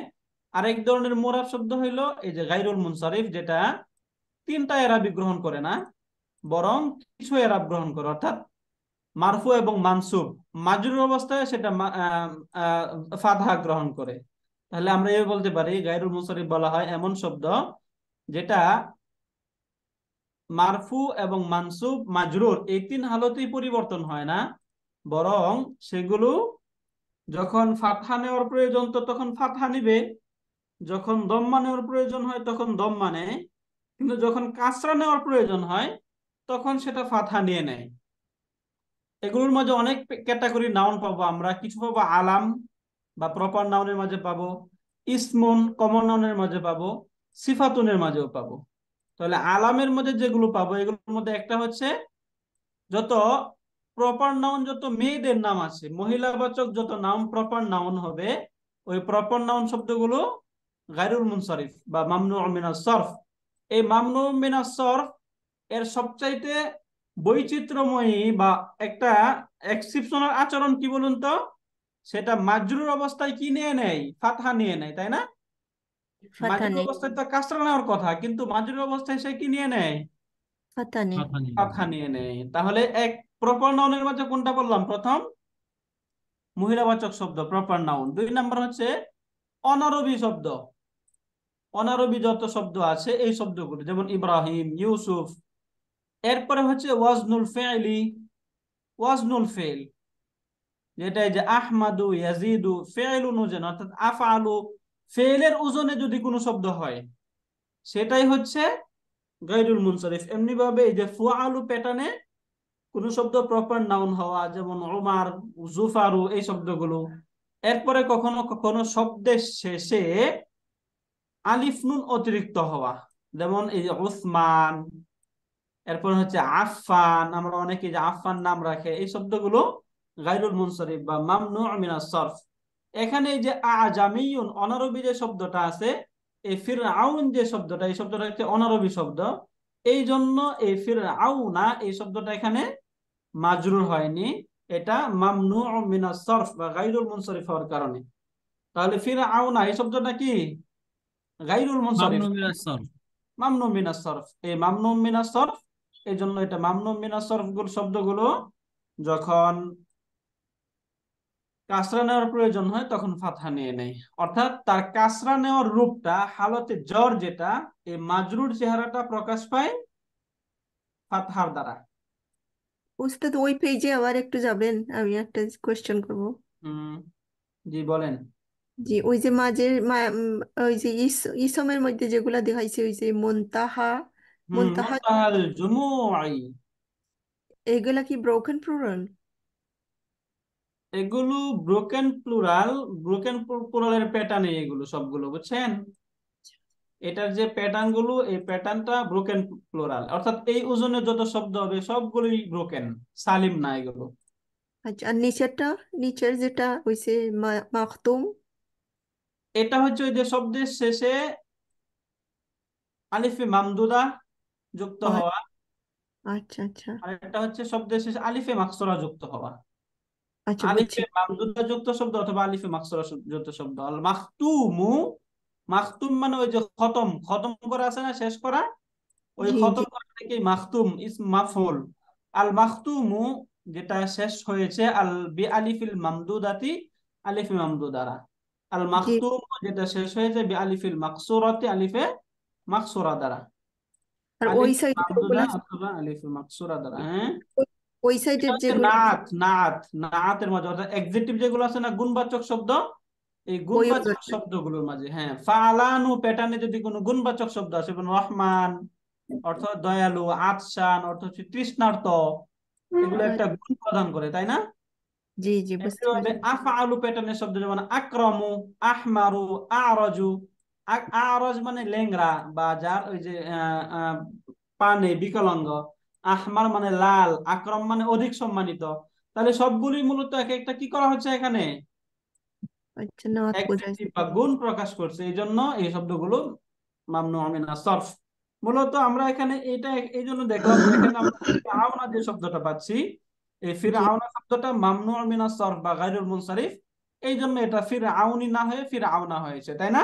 আরেক ধরনের মুআরাব শব্দ হইলো এই যে গায়রুল মুনসরিফ, যেটা তিনটা এরাবি গ্রহণ করে না, বরং কিছু এরাব গ্রহণ করে। অর্থাৎ মারফু এবং মানসুব, মাজরুর অবস্থায় সেটা ফাতহা গ্রহণ করে। তাহলে আমরা এই বলতে পারি গায়রুল মুনসরিফ বলা হয় এমন শব্দ যেটা মারফু এবং মানসুব মাজরুর এই তিন হালতেই পরিবর্তন হয় না, বরং সেগুলো যখন ফাতহা নেওয়ার প্রয়োজন তো তখন ফাতহা নিবে, যখন দম্মা নেওয়ার প্রয়োজন হয় তখন দম্মা নেয়, কিন্তু যখন কাসরা নেওয়ার প্রয়োজন হয় তখন সেটা ফাতহা নিয়ে নেয়। এগুলোর মাঝে অনেক ক্যাটাগরি নাউন পাবো আমরা, কিছু পাবো আলাম বা প্রপার নাউনের মাঝে পাবো, ইসমুন কমন নাউনের মাঝে পাবো, সিফাতুনের মাঝেও পাবো। তাহলে আলামের মধ্যে যেগুলো পাবো এগুলোর মধ্যে একটা হচ্ছে যত প্রপার নাউন, যত মেয়েদের নাম আছে, মহিলাবাচক যত নাউন প্রপার নাউন হবে, ওই প্রপার নাউন শব্দগুলো গায়রুল মুনসরিফ বা মামনু মিনাস সরফ। এই মামনু মিনাস সরফ এর সবচাইতে বৈচিত্র্যময়ী বা একটা এক্সেপশনাল আচরণ কি বলুন তো, সেটা মাজরুর অবস্থায় কি নিয়ে নেয়, ফাতহা নিয়ে নেয়, তাই না? ফাতা মাজরুর নেই, অবস্থায় তো কাসরা নেওয়ার কথা, কিন্তু মাজরুর অবস্থায় সে কি নিয়ে নেয়, ফাতা নেই। কথা নেই। ফাতহা নিয়ে নেয়। তাহলে এক প্রপার নাউনের মাঝে কোনটা বললাম, প্রথম মহিলাবাচক শব্দ প্রপার নাউন। 2 নাম্বার হচ্ছে অনারবি শব্দ। অনারবি যত শব্দ আছে এই শব্দগুলো, যেমন ইব্রাহিম, ইউসুফ। এরপরে হচ্ছে ওয়াজনুল ফেইলি, ওয়াজনুল ফেইল, যেটা এই যে আহমাদু, ইয়াজিদু, ফেইলুন ওজন, অর্থাৎ আফআলু, ফেইলের ওজনে যদি কোনো শব্দ হয় সেটাই হচ্ছে গায়রুল মুনসারিফ। এমনি ভাবে এই যে ফুআলু প্যাটার্নে কোন শব্দ প্রপার নাউন হওয়া, যেমন উমার, জুফারু, এই শব্দগুলো। এরপরে কখনো কখনো শব্দের শেষে আলিফ নুন অতিরিক্ত হওয়া, যেমন এই যে উসমান, এরপর হচ্ছে আফফান, আমরা অনেকে যে আফফান নাম রাখে, এই শব্দগুলো গায়রুল মুনসারিফ বা মামনু মিনাস সরফ। এখানে এই যে আজামিয়ুন, অনারবি যে শব্দটা আছে, এই ফিরআউন যে শব্দটা, এই শব্দটা হচ্ছে অনারবি শব্দ। এই জন্য এই ফিরআউনা এই শব্দটা এখানে মাজরুর হয়নি, এটা মামনু মিনাস সরফ বা গায়রুল মুনসারিফ হওয়ার কারণে। তাহলে ফিরআউনা এই শব্দটা কি, গায়রুল মুনসারিফ, মামনু মিনাস সরফ। মামনু মিনাস সরফ। এই মামনু মিনাস সরফ, এই জন্য এটা মামনু মিনাস সরফ শব্দগুলো যখন কাসরা নেওয়ার প্রয়োজন হয় তখন ফাতহা নিয়ে নেয়। অর্থাৎ তার কাসরা নেওয়ার রূপটা, হালতে জ্বর যেটা, এই মাজরুর চেহারাটা প্রকাশ পায় ফাতহার দ্বারা। উস্তাদ ওই পেজে আবার একটু যাবেন, আমি একটা কোয়েশ্চেন করব। হুম, জি বলেন। জি, ওই যে ওই যে ইসমের মধ্যে যেগুলা দেখাইছে, ওই যে মুনতাহা, মুনতাহা, মুনতাহাল জুমুই, এগুলা কি ব্রোকেন প্লুরাল? এগুলো ব্রোকেন প্লুরাল, ব্রোকেন প্লুরালের প্যাটার্নে এগুলো সবগুলো, বুঝছেন? এটার যে প্যাটার্ন গুলো, এই প্যাটার্নটা ব্রোকেন প্লুরাল, অর্থাৎ এই ওজনে যত শব্দ হবে সবগুলোই ব্রোকেন, সালিম না এগুলো। আচ্ছা, আর নিচেরটা, নিচের যেটা হইছে মাখতুম, এটা হচ্ছে ওই যে শব্দের শেষে আলিফে মামদুদা যুক্ত হওয়া, আচ্ছা আচ্ছা আর এটা হচ্ছে শব্দের শেষে আলিফে মাকসুরা যুক্ত হওয়া। আচ্ছা, বুঝছি। আলিফে মামদুদা যুক্ত শব্দ অথবা আলিফে মাকসুরা যুক্ত শব্দ। আল মাখতুমু, মাখতুম মানে ওই যে খতম, খতম করা আছে না, শেষ করা, ওই জি জি খতম করা থেকে মাখতুম ইসম মাফউল। আল মাখতুমু যেটা শেষ হয়েছে আল বি আলিফিল মামদুদাতি, আলিফে মামদুদারা। আল জি। মাখতুম যেটা শেষ হয়েছে বি আলিফিল মাকসুরাতি, আলিফে মাকসুরা দ্বারা, আর ওই আলিফ সাইডে মামদুদা অথবা আলিফে মাকসুরা দ্বারা। হ্যাঁ, ওই এটা সাইডের হচ্ছে যেগুলো নাত, নাত, নাতের মাঝে, অর্থাৎ এক্সেটিভ যেগুলো আছে না, গুণবাচক শব্দ, এই ওই গুণবাচক ওজনে। শব্দগুলোর মাঝে। হ্যাঁ, ফালানু প্যাটার্নে যদি কোনো গুণবাচক শব্দ আসে, যেমন রহমান অর্থ দয়ালু, আতশান অর্থ হচ্ছে তৃষ্ণার্ত, এগুলো একটা গুণ প্রদান করে, তাই না? জি জি, বুঝতে একইভাবে পারছি। আফআলু প্যাটার্নের শব্দ, যেমন আকরামু, আহমারু, আরজু। আরজ মানে লেংরা বা যার ওই যে পা নেই, বিকলাঙ্গ। আহমার মানে লাল, আকরাম মানে অধিক সম্মানিত। তাহলে সবগুলি মূলত এক একটা কি করা হচ্ছে এখানে, আচ্ছা, নাত বোঝাইছে। অ্যাডজেক্টিভ বা গুণ প্রকাশ করছে, এই জন্য এই শব্দগুলো মামনু মিনাস সরফ। মূলত আমরা এখানে এটা এই জন্য দেখলাম যে এখানে আমরা ফিরআউনা যে শব্দটা পাচ্ছি, এই জি ফিরআউনা শব্দটা মামনু মিনাস সরফ বা গায়রুল মুনসারিফ, এই জন্য এটা ফিরআউনি না হয়ে ফিরআউনা হয়েছে, তাই না?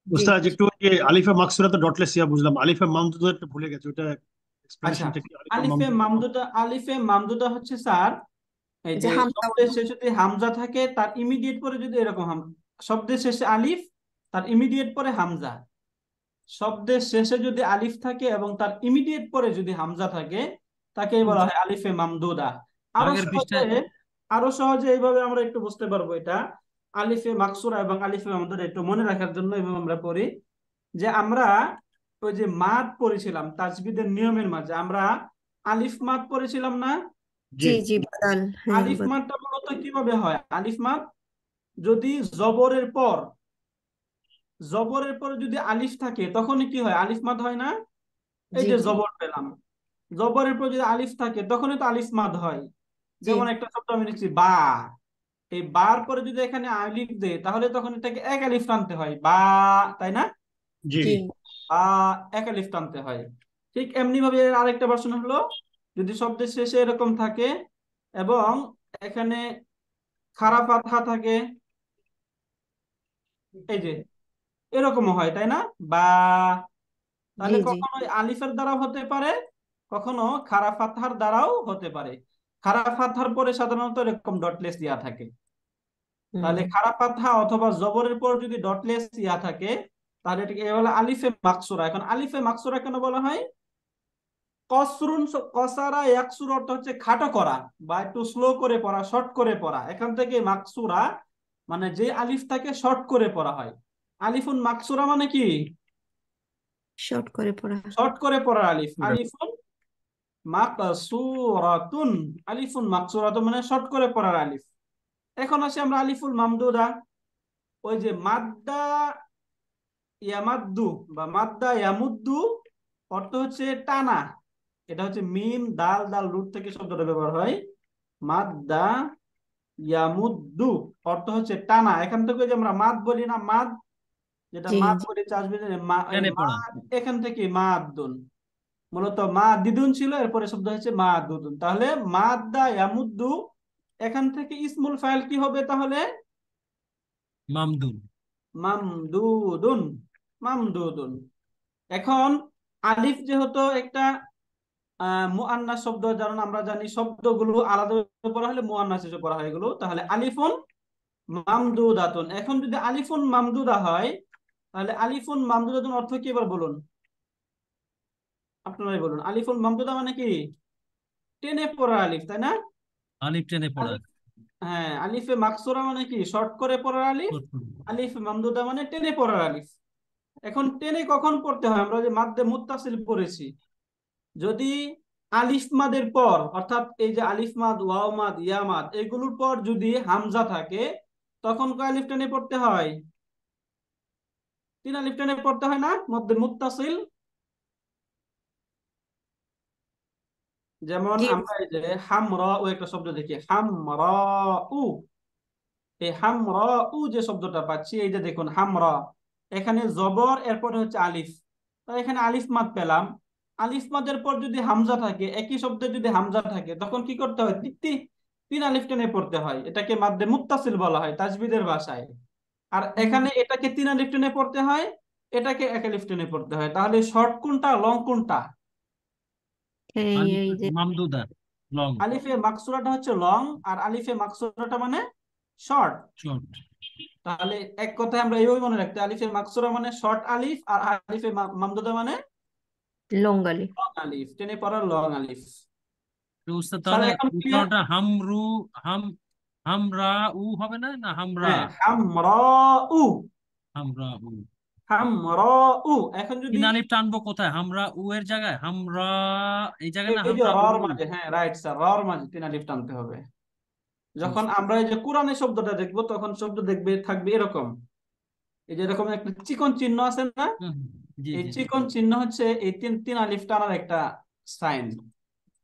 জি। উস্তাদ একটু ওই যে আলিফে মাকসুরা তো ডটলেস ইয়া বুঝলাম, আলিফে মামদুদা একটু ভুলে গেছে, ওটা আচ্ছা, এক্সপ্লেনেশনটা কি? আলিফে আলিফে মামদুদা। মামদুদা, আলিফে মামদুদা হচ্ছে স্যার, এই যে যে হামজা শব্দের শেষে যদি হামজা থাকে, তার ইমিডিয়েট পরে যদি এরকম শব্দের শেষে আলিফ, তার ইমিডিয়েট পরে হামজা। শব্দের শেষে যদি আলিফ থাকে এবং তার ইমিডিয়েট পরে যদি হামজা থাকে, তাকে বলা হয় আলিফে মামদুদা। আরো আগের সহজে, পৃষ্ঠায় আরো সহজে এইভাবে আমরা একটু বুঝতে পারবো এটা, আলিফে মাকসুরা এবং আলিফে মামদুদা একটু মনে রাখার জন্য এইভাবে আমরা পড়ি, যে আমরা ওই যে মাদ পড়েছিলাম তাজবিদের নিয়মের মাঝে, আমরা আলিফ মাদ পড়েছিলাম না? জি জি জি, বাদাল, হ্যাঁ আলিফ বাদাল। মাদটা মূলত কিভাবে হয়, আলিফ মাদ যদি জবরের পর, জবরের পরে যদি আলিফ থাকে তখনই কি হয়, আলিফ মাদ হয় না? এই জি যে জি জবর পেলাম, জবরের পর যদি আলিফ থাকে তখনই তো আলিফ মাদ হয়। জি যেমন একটা শব্দ আমি লিখছি বা, এই বার পরে যদি এখানে আলিফ দেয় তাহলে তখন এটাকে এক আলিফ টানতে হয় বা, তাই না? জি জি। বা, এক আলিফ টানতে হয়। ঠিক এমনি ভাবে এর আরেকটা ভার্সন হলো যদি শব্দের শেষে এরকম থাকে এবং এখানে খাড়া ফাতহা থাকে, এই যে এরকম হয়, তাই না? বা জি তাহলে জি কখনো আলিফের দ্বারাও হতে পারে, কখনো খাড়া ফাতহার দ্বারাও হতে পারে। খাড়া ফাতহার পরে সাধারণত এরকম ডটলেস দেওয়া থাকে। তাহলে হুম খাড়া ফাতহা অথবা জবরের পর যদি ডটলেস ইয়া থাকে তাহলে এটাকে বলা আলিফে মাকসুরা। এখন আলিফে মাকসুরা কেন বলা হয়? কসরুন, কসারা ইয়াকসুর অর্থ হচ্ছে খাটো করা বা একটু স্লো করে পড়া, শর্ট করে পড়া। এখান থেকে মাকসুরা মানে যে আলিফটাকে শর্ট করে পড়া হয়। আলিফুন মাকসুরা মানে কি? শর্ট করে পড়া শর্ট করে পড়ার আলিফ। আলিফুন মাকসুরাতুন, আলিফুন মাকসুরাতুন মানে শর্ট করে পড়ার আলিফ। এখন আসি আমরা আলিফুল মামদুদা। ওই যে মাদ্দা ইয়ামাদ্দু বা মাদ্দা ইয়ামুদ্দু অর্থ হচ্ছে টানা। এটা হচ্ছে মিম দাল দাল রুট থেকে শব্দটা ব্যবহার হয়। মাদ্দা ইয়ামুদ্দু অর্থ হচ্ছে টানা। এখান থেকে যে আমরা মাদ বলি না, মাদ, যেটা জি মাদ জি বলে আসবে যে এই টেনে পড়া। মাদ, এখান থেকে মাদ্দুন, মূলত মা দিদুন ছিল, এরপরে শব্দ হচ্ছে মা দুদুন। তাহলে মাদ্দা ইয়ামুদ্দু, এখান থেকে ইসমুল ফাইল কি হবে তাহলে? মামদুন। মামদুদুন, মামদুদুন। এখন আলিফ যেহেতু একটা মুআন্নাস শব্দ, যেমন আমরা জানি শব্দগুলো আলাদা পড়া হলে মুআন্নাস হিসেবে পড়া হয় এগুলো, তাহলে আলিফুন মামদুদাতুন। এখন যদি আলিফুন মামদুদা হয় তাহলে আলিফুন মামদুদাতুন অর্থ কি এবার বলুন, আপনারাই বলুন। আলিফুন মামদুদা মানে কি? টেনে পড়া আলিফ, তাই না? আলিফ টেনে পড়া। আলিফ, হ্যাঁ। আলিফে মাকসুরা মানে কি? শর্ট করে পড়ার আলিফ। আলিফ মামদুদা মানে টেনে পড়ার আলিফ। এখন টেনে কখন পড়তে হয়? আমরা যে মাদ্দে মুত্তাসিল পড়েছি, যদি আলিফ মাদের পর, অর্থাৎ এই যে আলিফ মাদ, ওয়াও মাদ, ইয়া মাদ, এগুলোর পর যদি হামজা থাকে তখন কয় আলিফ টেনে পড়তে হয়? 3 আলিফ টেনে পড়তে হয় না মধ্যে মুত্তাসিল? যেমন জি আমরা এই যে হামরা ও একটা শব্দ দেখি, হামরা উ, এই হামরা উ যে শব্দটা পাচ্ছি, এই যে দেখুন হামরা, এখানে জবর এরপরে হচ্ছে আলিফ, তো এখানে আলিফ মাদ পেলাম। আলিফ মাদের পর যদি হামজা থাকে, একই শব্দে যদি হামজা থাকে তখন কি করতে হয়? 3 আলিফ টেনে পড়তে হয়। এটাকে মাদ্দে মুত্তাসিল বলা হয় তাজবিদের ভাষায়। আর হুম, এখানে এটাকে 3 আলিফ টেনে পড়তে হয়, এটাকে 1 আলিফ টেনে পড়তে হয়। তাহলে শর্ট কোনটা, লং কোনটা? আলিফ এই যে মামদুদা লং। আলিফে মাকসুরাটা হচ্ছে লং আর আলিফে মাকসুরাটা মানে শর্ট। শর্ট। তাহলে এক কথায় আমরা এইভাবে মনে রাখতে, আলিফে মাকসুরা মানে শর্ট আলিফ আর আলিফে মামদুদা মানে লঙ্গালি লং আলিফ, টেনে পড়ার লং আলিফ। তো উস্তাদ স্যার তাহলে এখন ক্লিয়ার? উচ্চারণটা হামরু, হাম, হামরা উ হবে না, না হামরা? হ্যাঁ, হামরা উ, হামরা উ। হামরা উ। এখন যদি 3 আলিফ টানবো কোথায়? হামরা উ এর জায়গায়, হামরা এই জায়গায়, না এই যে হামরা উ? রর মাঝে, হ্যাঁ রাইট স্যার, রর মাঝে 3 আলিফ টানতে হবে। যখন আমরা এই যে কোরআনে শব্দটা দেখবো তখন শব্দ দেখবে থাকবে এরকম, এই যে এরকম একটা চিকন চিহ্ন আছে না, হুম, জি এই জি জি। চিকন চিহ্ন হচ্ছে এই তিন আলিফ টানার একটা সাইন।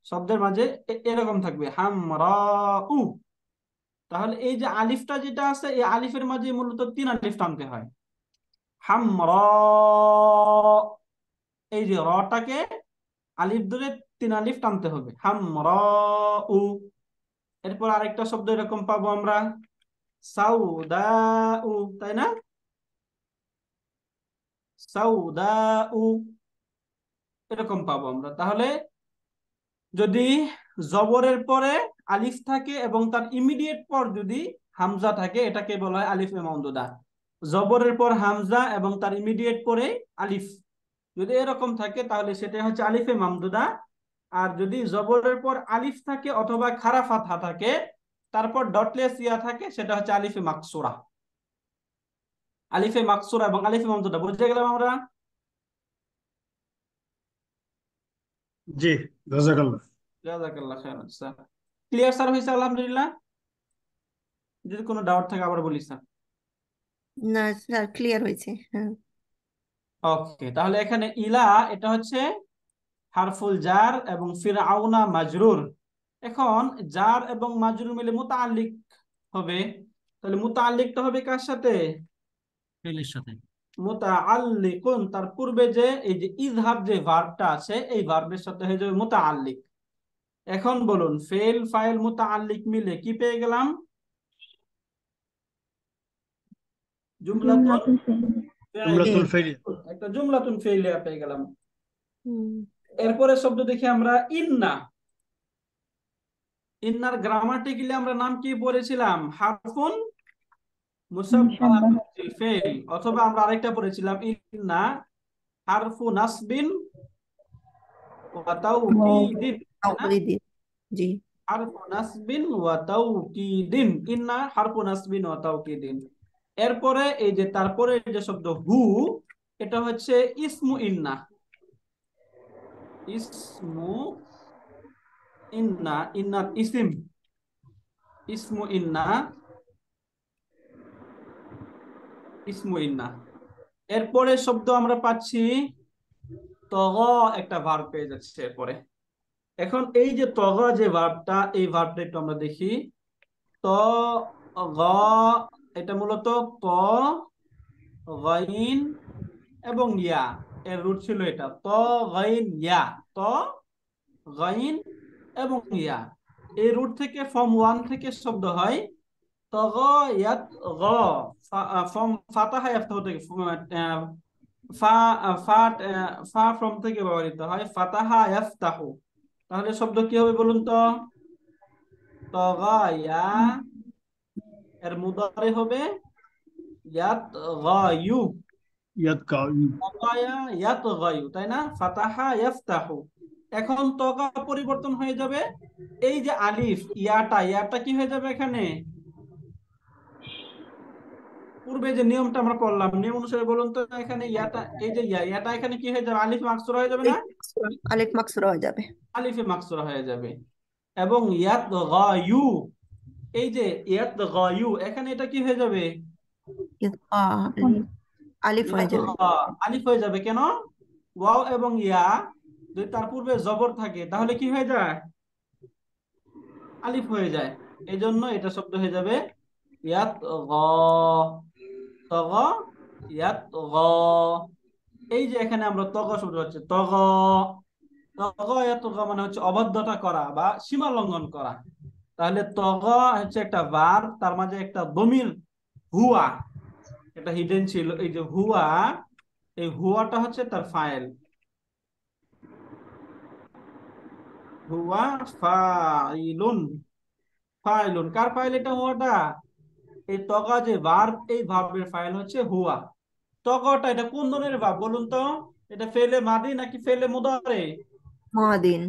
শব্দের মাঝে এরকম থাকবে হামরাউ। তাহলে এই যে আলিফটা যেটা আছে, এই আলিফের মাঝে মূলত 3 আলিফ টানতে হয়। হামরা, এই যে রটাকে আলিফ ধরে 3 আলিফ টানতে হবে, হামরাউ। এরপর আরেকটা শব্দ এরকম পাবো আমরা, সাউদাউ, তাই না? সাউদাউ, এরকম পাবো আমরা। তাহলে যদি জবরের পরে আলিফ থাকে এবং তার ইমিডিয়েট পর যদি হামজা থাকে, এটাকে বলা হয় আলিফে মামদুদা। জবরের পর হামজা এবং তার ইমিডিয়েট পরে আলিফ যদি এরকম থাকে তাহলে সেটা হচ্ছে আলিফে মামদুদা। আর যদি জবরের পর আলিফ থাকে অথবা খাড়া ফাতহা থাকে তারপর ডটলেস ইয়া থাকে, সেটা হচ্ছে আলিফে মাকসুরা। আলিফে মাকসুরা এবং আলিফে মামদুদা বুঝে গেলাম আমরা? জি, জাযাকাল্লাহ। জাযাকাল্লাহ খাইরান স্যার। ক্লিয়ার স্যার হয়েছে আলহামদুলিল্লাহ। যদি কোনো ডাউট থাকে আবার বলি স্যার। না স্যার ক্লিয়ার হয়েছে হ্যাঁ ওকে, তাহলে এখানে ইলা এটা হচ্ছে হারফুল জার এবং ফিরআউনা মাজরুর। এখন জার এবং মাজরুর মিলে মুতাআল্লিক হবে, তাহলে মুতাআল্লিকটা হবে কার সাথে? ফেলের সাথে। মুতাআল্লিকুন, তার পূর্বে যে এই যে ইযহাব যে ভার্বটা আছে এই ভার্বের সাথে হয়ে যাবে মুতাআল্লিক। এখন বলুন ফেল ফাইল মুতাআল্লিক মিলে কি পেয়ে গেলাম? জুমলাতুন জুমলাতুল ফেইলিয়া। ফাইলিয়া। একটা জুমলাতুন ফেইলিয়া পেয়ে গেলাম। হুম, এরপরে শব্দ দেখি আমরা ইন্না। ইন্নার গ্রামাটিক্যালি আমরা নাম কি পড়েছিলাম? হারফুন মুসাব্বাহাতুন লিল ফেইল, অথবা আমরা আরেকটা পড়েছিলাম ইন্না হারফু নাসবিন ওয়া তাওকিদিন, তাই না? তাওকিদিন। জি। হারফু নাসবিন ওয়া তাওকিদিন, ইন্না হারফু নাসবিন ওয়া তাওকিদিন। এরপরে এই যে তারপরে যে শব্দ হু, এটা হচ্ছে ইসমু ইন্না। ইসমু ইন্না, ইন্নার ইসিম, ইসমু ইন্না, ইসমু ইন্না। এরপরে শব্দ আমরা পাচ্ছি তগ, একটা ভার্ব পেয়ে যাচ্ছে এরপরে। এখন এই যে তগ যে ভার্বটা, এই ভার্বটা একটু আমরা দেখি। ত গ, এটা মূলত ত গাইন এবং ইয়া, এর রুট ছিল এটা ত গাইন ইয়া, ত গাইন এবং ইয়া। এই রুট থেকে ফর্ম 1 থেকে শব্দ হয় তগায়াত গ, ফর্ম ফাতাহা ইয়াফতাহু থেকে ফা ফা ফা ফর্ম থেকে ব্যবহৃত হয় ফাতাহা ইয়াফতাহু। তাহলে শব্দ কি হবে বলুন তো? তগায়া, এর মুদারি হবে ইয়াতগায়ু, ইয়াতগায়ু। তগায়া ইয়াতগায়ু, তাই না? ফাতাহা ইয়াফতাহু। এখন তগা পরিবর্তন হয়ে যাবে, এই যে আলিফ ইয়াটা, ইয়াটা কি হয়ে যাবে এখানে? পূর্বে যে নিয়মটা আমরা পড়লাম, নিয়ম অনুসারে বলুন তো এখানে ইয়াটা, এই যে ইয়াটা এখানে কি হয়ে যাবে? আলিফ মাকসুরা হয়ে যাবে না? আলিফ মাকসুরা হয়ে যাবে। আলিফে মাকসুরা হয়ে যাবে। এবং ইয়াতগায়ু, এই যে ইয়াতগায়ু, এখানে এটা কি হয়ে যাবে? আলিফ হয়ে যাবে। আলিফ হয়ে যাবে। কেন? ওয়াও এবং ইয়া যদি তার পূর্বে জবর থাকে তাহলে কি হয়ে যায়? আলিফ হয়ে যায়। এই জন্য এটা শব্দ হয়ে যাবে ইয়াতগা, তগা ইয়াতগা। এই যে এখানে আমরা তগা শব্দ হচ্ছে তগা, তগা ইয়াতগা মানে হচ্ছে অবাধ্যতা করা বা সীমা লঙ্ঘন করা। তাহলে তগা হচ্ছে একটা ভার্ব, তার মাঝে একটা দমির হুয়া, এটা হিডেন ছিল। এই যে হুয়া, এই হুয়াটা হচ্ছে তার ফাইল। হুয়া ফাইলুন, ফাইলুন কার ফাইল এটা? হুয়াটা, এই তগা যে ভার্ব, এই ভার্বের ফাইল হচ্ছে হুয়া। তগটা এটা কোন ধরনের ভার্ব বলুন তো? এটা ফেলে মাদি নাকি ফেলে মুদারে? মুআদিন।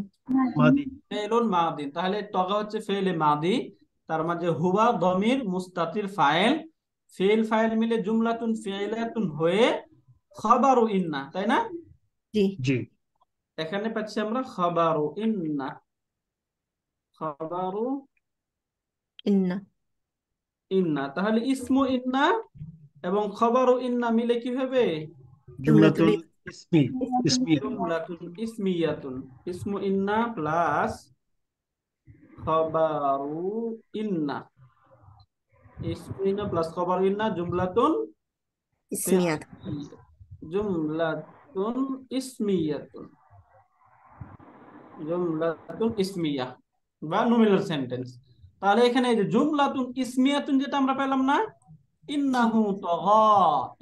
মাদি। ফেলুন মাদিন। তাহলে তগা হচ্ছে ফেলে মাদি, তার মাঝে হুয়া দমির মুস্তাতির ফাইল, ফেল ফাইল মিলে জুমলাতুন ফিইলাতুন হয়ে খবরু ইন্না, তাই না? জি। জি। এখানে পাচ্ছি আমরা খবরু ইন্না, খবরু ইন্না। ইন্না। তাহলে ইসমু ইন্না এবং খবরু ইন্না মিলে কি হবে? জুমলাতুল জুমলাতুল ইসমি, ইসমিয়া। জুমলাতুন ইসমিয়াতুন। ইসমু ইন্না প্লাস খবরু ইন্না, ইসমু ইন্না প্লাস খবরু ইন্না জুমলাতুন ইসমিয়াত। জুমলাতুন ইসমিয়াতুন, জুমলাতুন ইসমিয়া বা নমিনাল সেন্টেন্স। তাহলে এখানে এই যে জুমলাতুন ইসমিয়াতুন যেটা আমরা পেলাম না, ইন্নাহু তাগা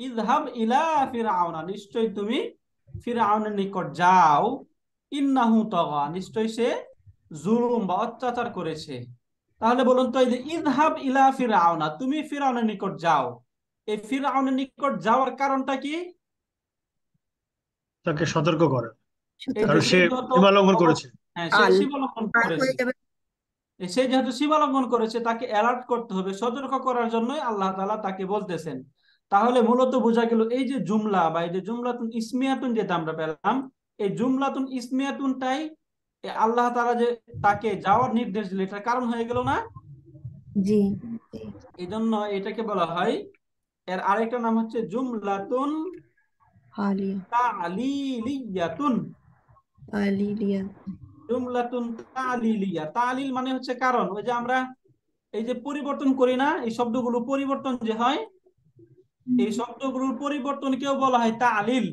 ইযহাব ইলা ফিরআউনা, নিশ্চয় তুমি ফিরআউনের নিকট যাও। ইন্নাহু তাগা, নিশ্চয় সে জুলুম বা অত্যাচার করেছে। তাহলে বলুন তো এই যে ইযহাব ইলা ফিরআউনা, তুমি ফিরআউনের নিকট যাও, এই ফিরআউনের নিকট যাওয়ার কারণটা কি? তাকে সতর্ক করে, এই কারণ যে সে যেহেতু সীমা লঙ্ঘন করেছে। হ্যাঁ, সে আল সীমা লঙ্ঘন আল হয়ে করেছে, যাবে। সে যেহেতু সীমা লঙ্ঘন করেছে তাকে অ্যালার্ট করতে হবে, সতর্ক করার জন্যই আল্লাহ তাআলা তাকে বলতেছেন। তাহলে মূলত বোঝা গেল এই যে জুমলা বা এই যে জুমলাতুন ইসমিয়াতুন যেটা আমরা পেলাম, এই জুমলাতুন ইসমিয়াতুনটাই আল্লাহ তাআলা যে তাকে যাওয়ার নির্দেশ দিল, এটার কারণ হয়ে গেল না? জি। এই জন্য এটাকে বলা হয়, এর আরেকটা নাম হচ্ছে জুমলাতুন হালিয়া। তালিলিয়াতুন। আলিলিয়া। জুমলাতুন তালিলিয়া, তালিল মানে হচ্ছে কারণ। ওই যে আমরা এই যে পরিবর্তন করি না, এই শব্দগুলো পরিবর্তন যে হয়, এই শব্দগুলোর পরিবর্তনকেও বলা হয় তালিল।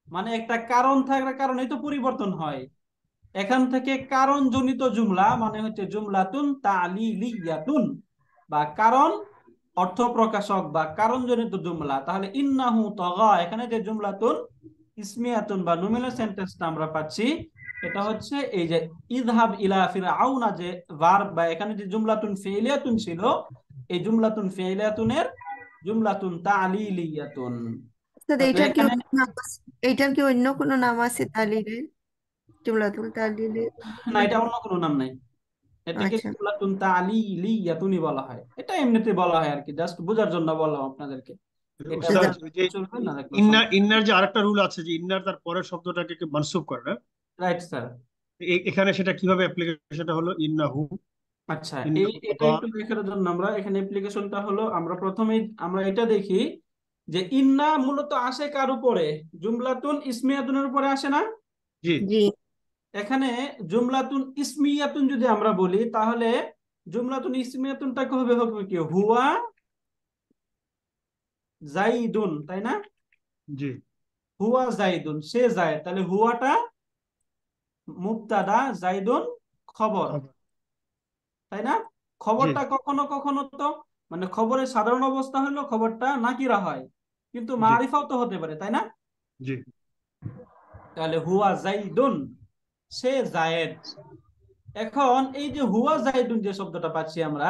মানে একটা কারণ থাকার কারণেই তো পরিবর্তন হয়। এখান থেকে কারণজনিত জুমলা মানে হচ্ছে জুমলাতুন তালিলিয়াতুন বা কারণ অর্থ প্রকাশক বা কারণজনিত জুমলা। তাহলে ইন্নাহু তাগা, এখানে যে জুমলাতুন ইসমিয়াতুন বা নুমিনাল সেন্টেন্সটা আমরা পাচ্ছি, এটা হচ্ছে এই যে ইযহাব ইলা ফিরআউনা, যে ভার্ব বা এখানে যে জুমলাতুন ফিইলিয়াতুন ছিল, এই জুমলাতুন ফিইলিয়াতুনের জুমলাতুন তালিলিয়াতুন। উস্তাদ তাহলে এইটার কি এখানে অন্য নাম আছে? এইটার কি অন্য কোনো নাম আছে তালিলের? জুমলাতুল তালিলের? না, এটা অন্য কোনো নাম নাই, এটাকে আচ্ছা জুমলাতুন তালিলিয়াতুনই বলা হয়। এটা এমনিতে বলা হয় আর কি, জাস্ট বোঝার জন্য বললাম আপনাদেরকে। এটা ওস্তাদ, জাজাক। ওই যে চলবে না, দেখলো ইন্নার যে আরেকটা রুল আছে যে ইন্নার তার পরের শব্দটাকে মানসুব করে না, রাইট স্যার। এখানে সেটা কিভাবে অ্যাপ্লিকেশনটা হলো ইন্নাহু আচ্ছা, ইন্নাহু এটা তাগা। একটু দেখার জন্য আমরা এখানে অ্যাপ্লিকেশনটা হলো, আমরা প্রথমেই আমরা এটা দেখি যে ইন্না মূলত আসে কার উপরে? জুমলাতুন ইসমিয়াতুনের উপরে আসে না? জি জি এখানে জুমলাতুন ইসমিয়াতুন যদি আমরা বলি, তাহলে জুমলাতুন ইসমিয়াতুনটাকে হবে হবে কি? হুয়া জাইদুন, তাই না? জি হুয়া জাইদুন, সে জায়েদ। তাহলে হুয়াটা মুবতাদা, জাইদুন খবর, খবর। তাই না? জি খবরটা কখনো কখনো তো মানে খবরের সাধারণ অবস্থা হলো খবরটা নাকিরা হয়, কিন্তু জি মারিফাও তো হতে পারে, তাই না? জি তাহলে হুয়া জাইদুন, সে জায়েদ। এখন এই যে হুয়া জাইদুন যে শব্দটা পাচ্ছি আমরা,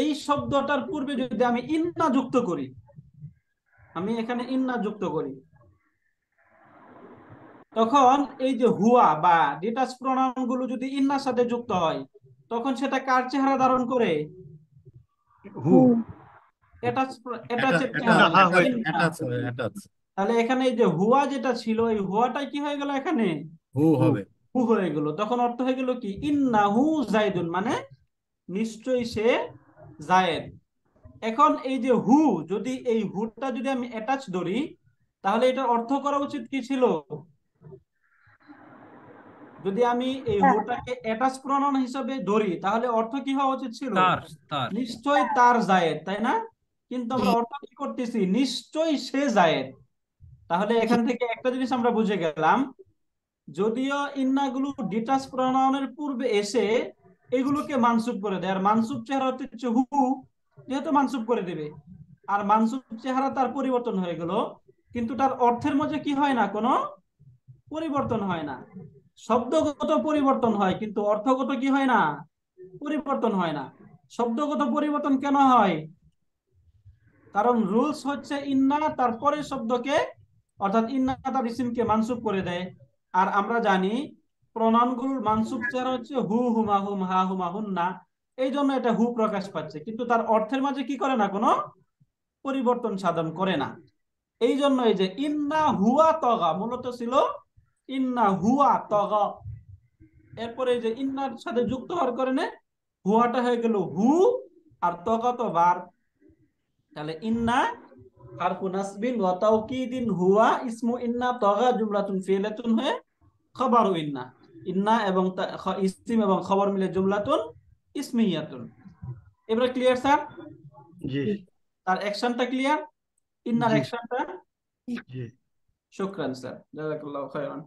এই শব্দটার পূর্বে যদি আমি ইন্না যুক্ত করি, আমি এখানে ইন্না যুক্ত করি, তখন এই যে হুয়া বা ডিটাচ প্রোনাউন গুলো যদি ইন্নার সাথে যুক্ত হয়, তখন সেটা কার চেহারা ধারণ করে? হু অ্যাটাচ এটা অ্যাটাচের এটা চেহারা, ইন্নাহা এটা হয়ে যায়। ইন্না। এটা তাহলে এখানে এই যে হুয়া যেটা ছিল, এই হুয়াটাই কি হয়ে গেল এখানে? হু হু হবে। হু হয়ে গেল। তখন অর্থ হয়ে গেল কি? ইন্নাহু জাইদুন, মানে নিশ্চয়ই সে জায়েদ। এখন এই যে হু, যদি এই হুটা যদি আমি অ্যাটাচ ধরি, তাহলে এটার অর্থ করা উচিত কি ছিল? যদি আমি এই হুটাকে অ্যাটাচ প্রনাউন হিসেবে ধরি, তাহলে অর্থ কি হওয়া উচিত ছিল? তার তার নিশ্চয়ই তার জায়েদ, তাই না? কিন্তু জি আমরা অর্থ কি করতেছি? নিশ্চয়ই সে জায়েদ। তাহলে জি এখান থেকে একটা জিনিস আমরা বুঝে গেলাম, যদিও ইন্নাগুলো ডিটাচ প্রনাউনের পূর্বে এসে এগুলোকে মানসুব করে দেয়, আর মানসুব চেহারা হচ্ছে হু, যেহেতু মানসুব করে দেবে, আর মানসুব চেহারা তার পরিবর্তন হয়ে গেল, কিন্তু তার অর্থের মধ্যে কি হয় না, কোনো পরিবর্তন হয় না। শব্দগত পরিবর্তন হয়, কিন্তু অর্থগত কি হয় না? পরিবর্তন হয় না। শব্দগত পরিবর্তন কেন হয়? কারণ রুলস হচ্ছে ইন্না তারপরে শব্দকে, অর্থাৎ ইন্না তার ইসিমকে মানসুব করে দেয়। আর আমরা জানি প্রনাউনগুলোর মানসুব চেহারা হচ্ছে হু, হুমা, হুম, হা, হুমা, হুন্না। এই জন্য এটা হু প্রকাশ পাচ্ছে, কিন্তু তার অর্থের মাঝে কি করে না, কোনো পরিবর্তন সাধন করে না। এই জন্য এই যে ইন্না হুয়া তগা মূলত ছিল ইন্না হুয়া তগা। এরপরে এই যে ইন্নার সাথে যুক্ত হওয়ার কারণে হুয়াটা হয়ে গেল হু, আর তগা তো ভার্ব। তাহলে ইন্না হারফু নাসবিন ওয়া তাওকিদিন, হুয়া ইসমু ইন্না, তগা জুমলাতুন ফি'লাতুন হয়ে খবরু ইন্না। ইন্না এবং ইসম এবং খবর মিলে জুমলাতুন ইসমিয়াতুন। এবারে ক্লিয়ার স্যার? জি জি তার অ্যাকশনটা ক্লিয়ার? ইন্নার জি অ্যাকশনটা? জি শুকরান স্যার, জাযাকাল্লাহু খাইরান।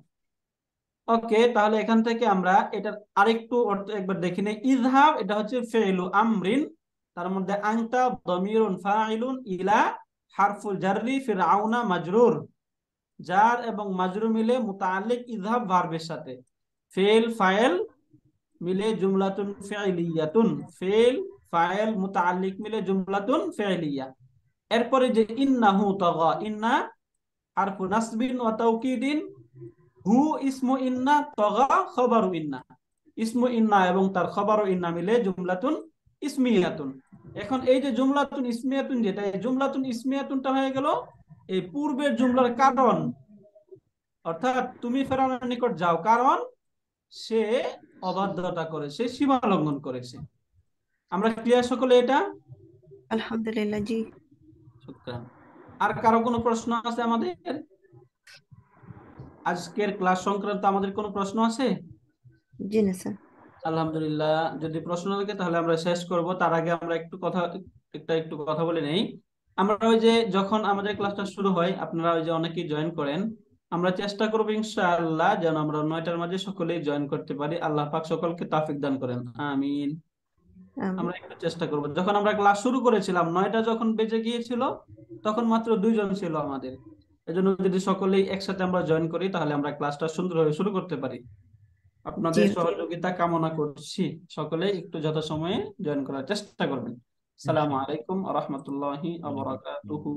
ওকে, তাহলে এখান থেকে আমরা এটার আরেকটু অর্থ একবার দেখি নেই। ইযহাব এটা হচ্ছে ফি'লু আমরিন, তার মধ্যে আনতা দামিরুন ফাইলুন, ইলা হারফুল জাররি, ফিরআউনা মাজরুর। জার এবং মাজরুর মিলে মুতাআল্লিক ইযহাব ভার্বের সাথে, ফেল ফাইল মিলে জুমলাতুন ফি'লিয়াতুন, ফেল ফাইল মুতাআল্লিক মিলে জুমলাতুন ফি'লিয়া। এরপরে যে ইন্নাহু তাগা, ইন্না হারফু নাসবিন ওয়া তাওকিদিন, হু ইসমু ইন্না, তগা খবরু ইন্না। ইসমু ইন্না এবং তার খবরু ইন্না মিলে জুমলাতুন ইসমিয়াতুন। এখন এই যে জুমলাতুন ইসমিয়াতুন, যেটা এই জুমলাতুন ইসমিয়াতুনটা হয়ে গেল এই পূর্বের জুমলার কারণ। অর্থাৎ তুমি ফেরাউনের নিকট যাও, কারণ সে অবাধ্যতা করে, সে সীমা লঙ্ঘন করেছে। আমরা ক্লিয়ার সকলে এটা? আলহামদুলিল্লাহ জি শুকরান। আর কারো কোনো প্রশ্ন আছে আমাদের? আজকের ক্লাস সংক্রান্ত আমাদের কোনো প্রশ্ন আছে? জি না স্যার আলহামদুলিল্লাহ, যদি প্রশ্ন থাকে তাহলে আমরা শেষ করব। তার আগে আমরা একটু কথা বলে নেই। আমরা ওই যে যখন আমাদের ক্লাসটা শুরু হয়, আপনারা ওই যে অনেকেই জয়েন করেন, আমরা চেষ্টা করবো ইনশাআল্লাহ যেন আমরা 9টার মাঝে সকলেই জয়েন করতে পারি। আল্লাহ পাক সকলকে তৌফিক দান করেন, আমিন। আমিন। আমরা একটু চেষ্টা করবো। যখন আমরা ক্লাস শুরু করেছিলাম 9টা যখন বেজে গিয়েছিল, তখন মাত্র 2 জন ছিল আমাদের। এজন্য যদি সকলেই একসাথে আমরা জয়েন করি তাহলে আমরা ক্লাসটা সুন্দরভাবে শুরু করতে পারি। জি আপনাদের সহযোগিতা কামনা করছি। সকলে একটু যথাসময়ে জয়েন করার চেষ্টা করবেন। আসসালামু আলাইকুম ওয়া রাহমাতুল্লাহি ওয়া বারাকাতুহু।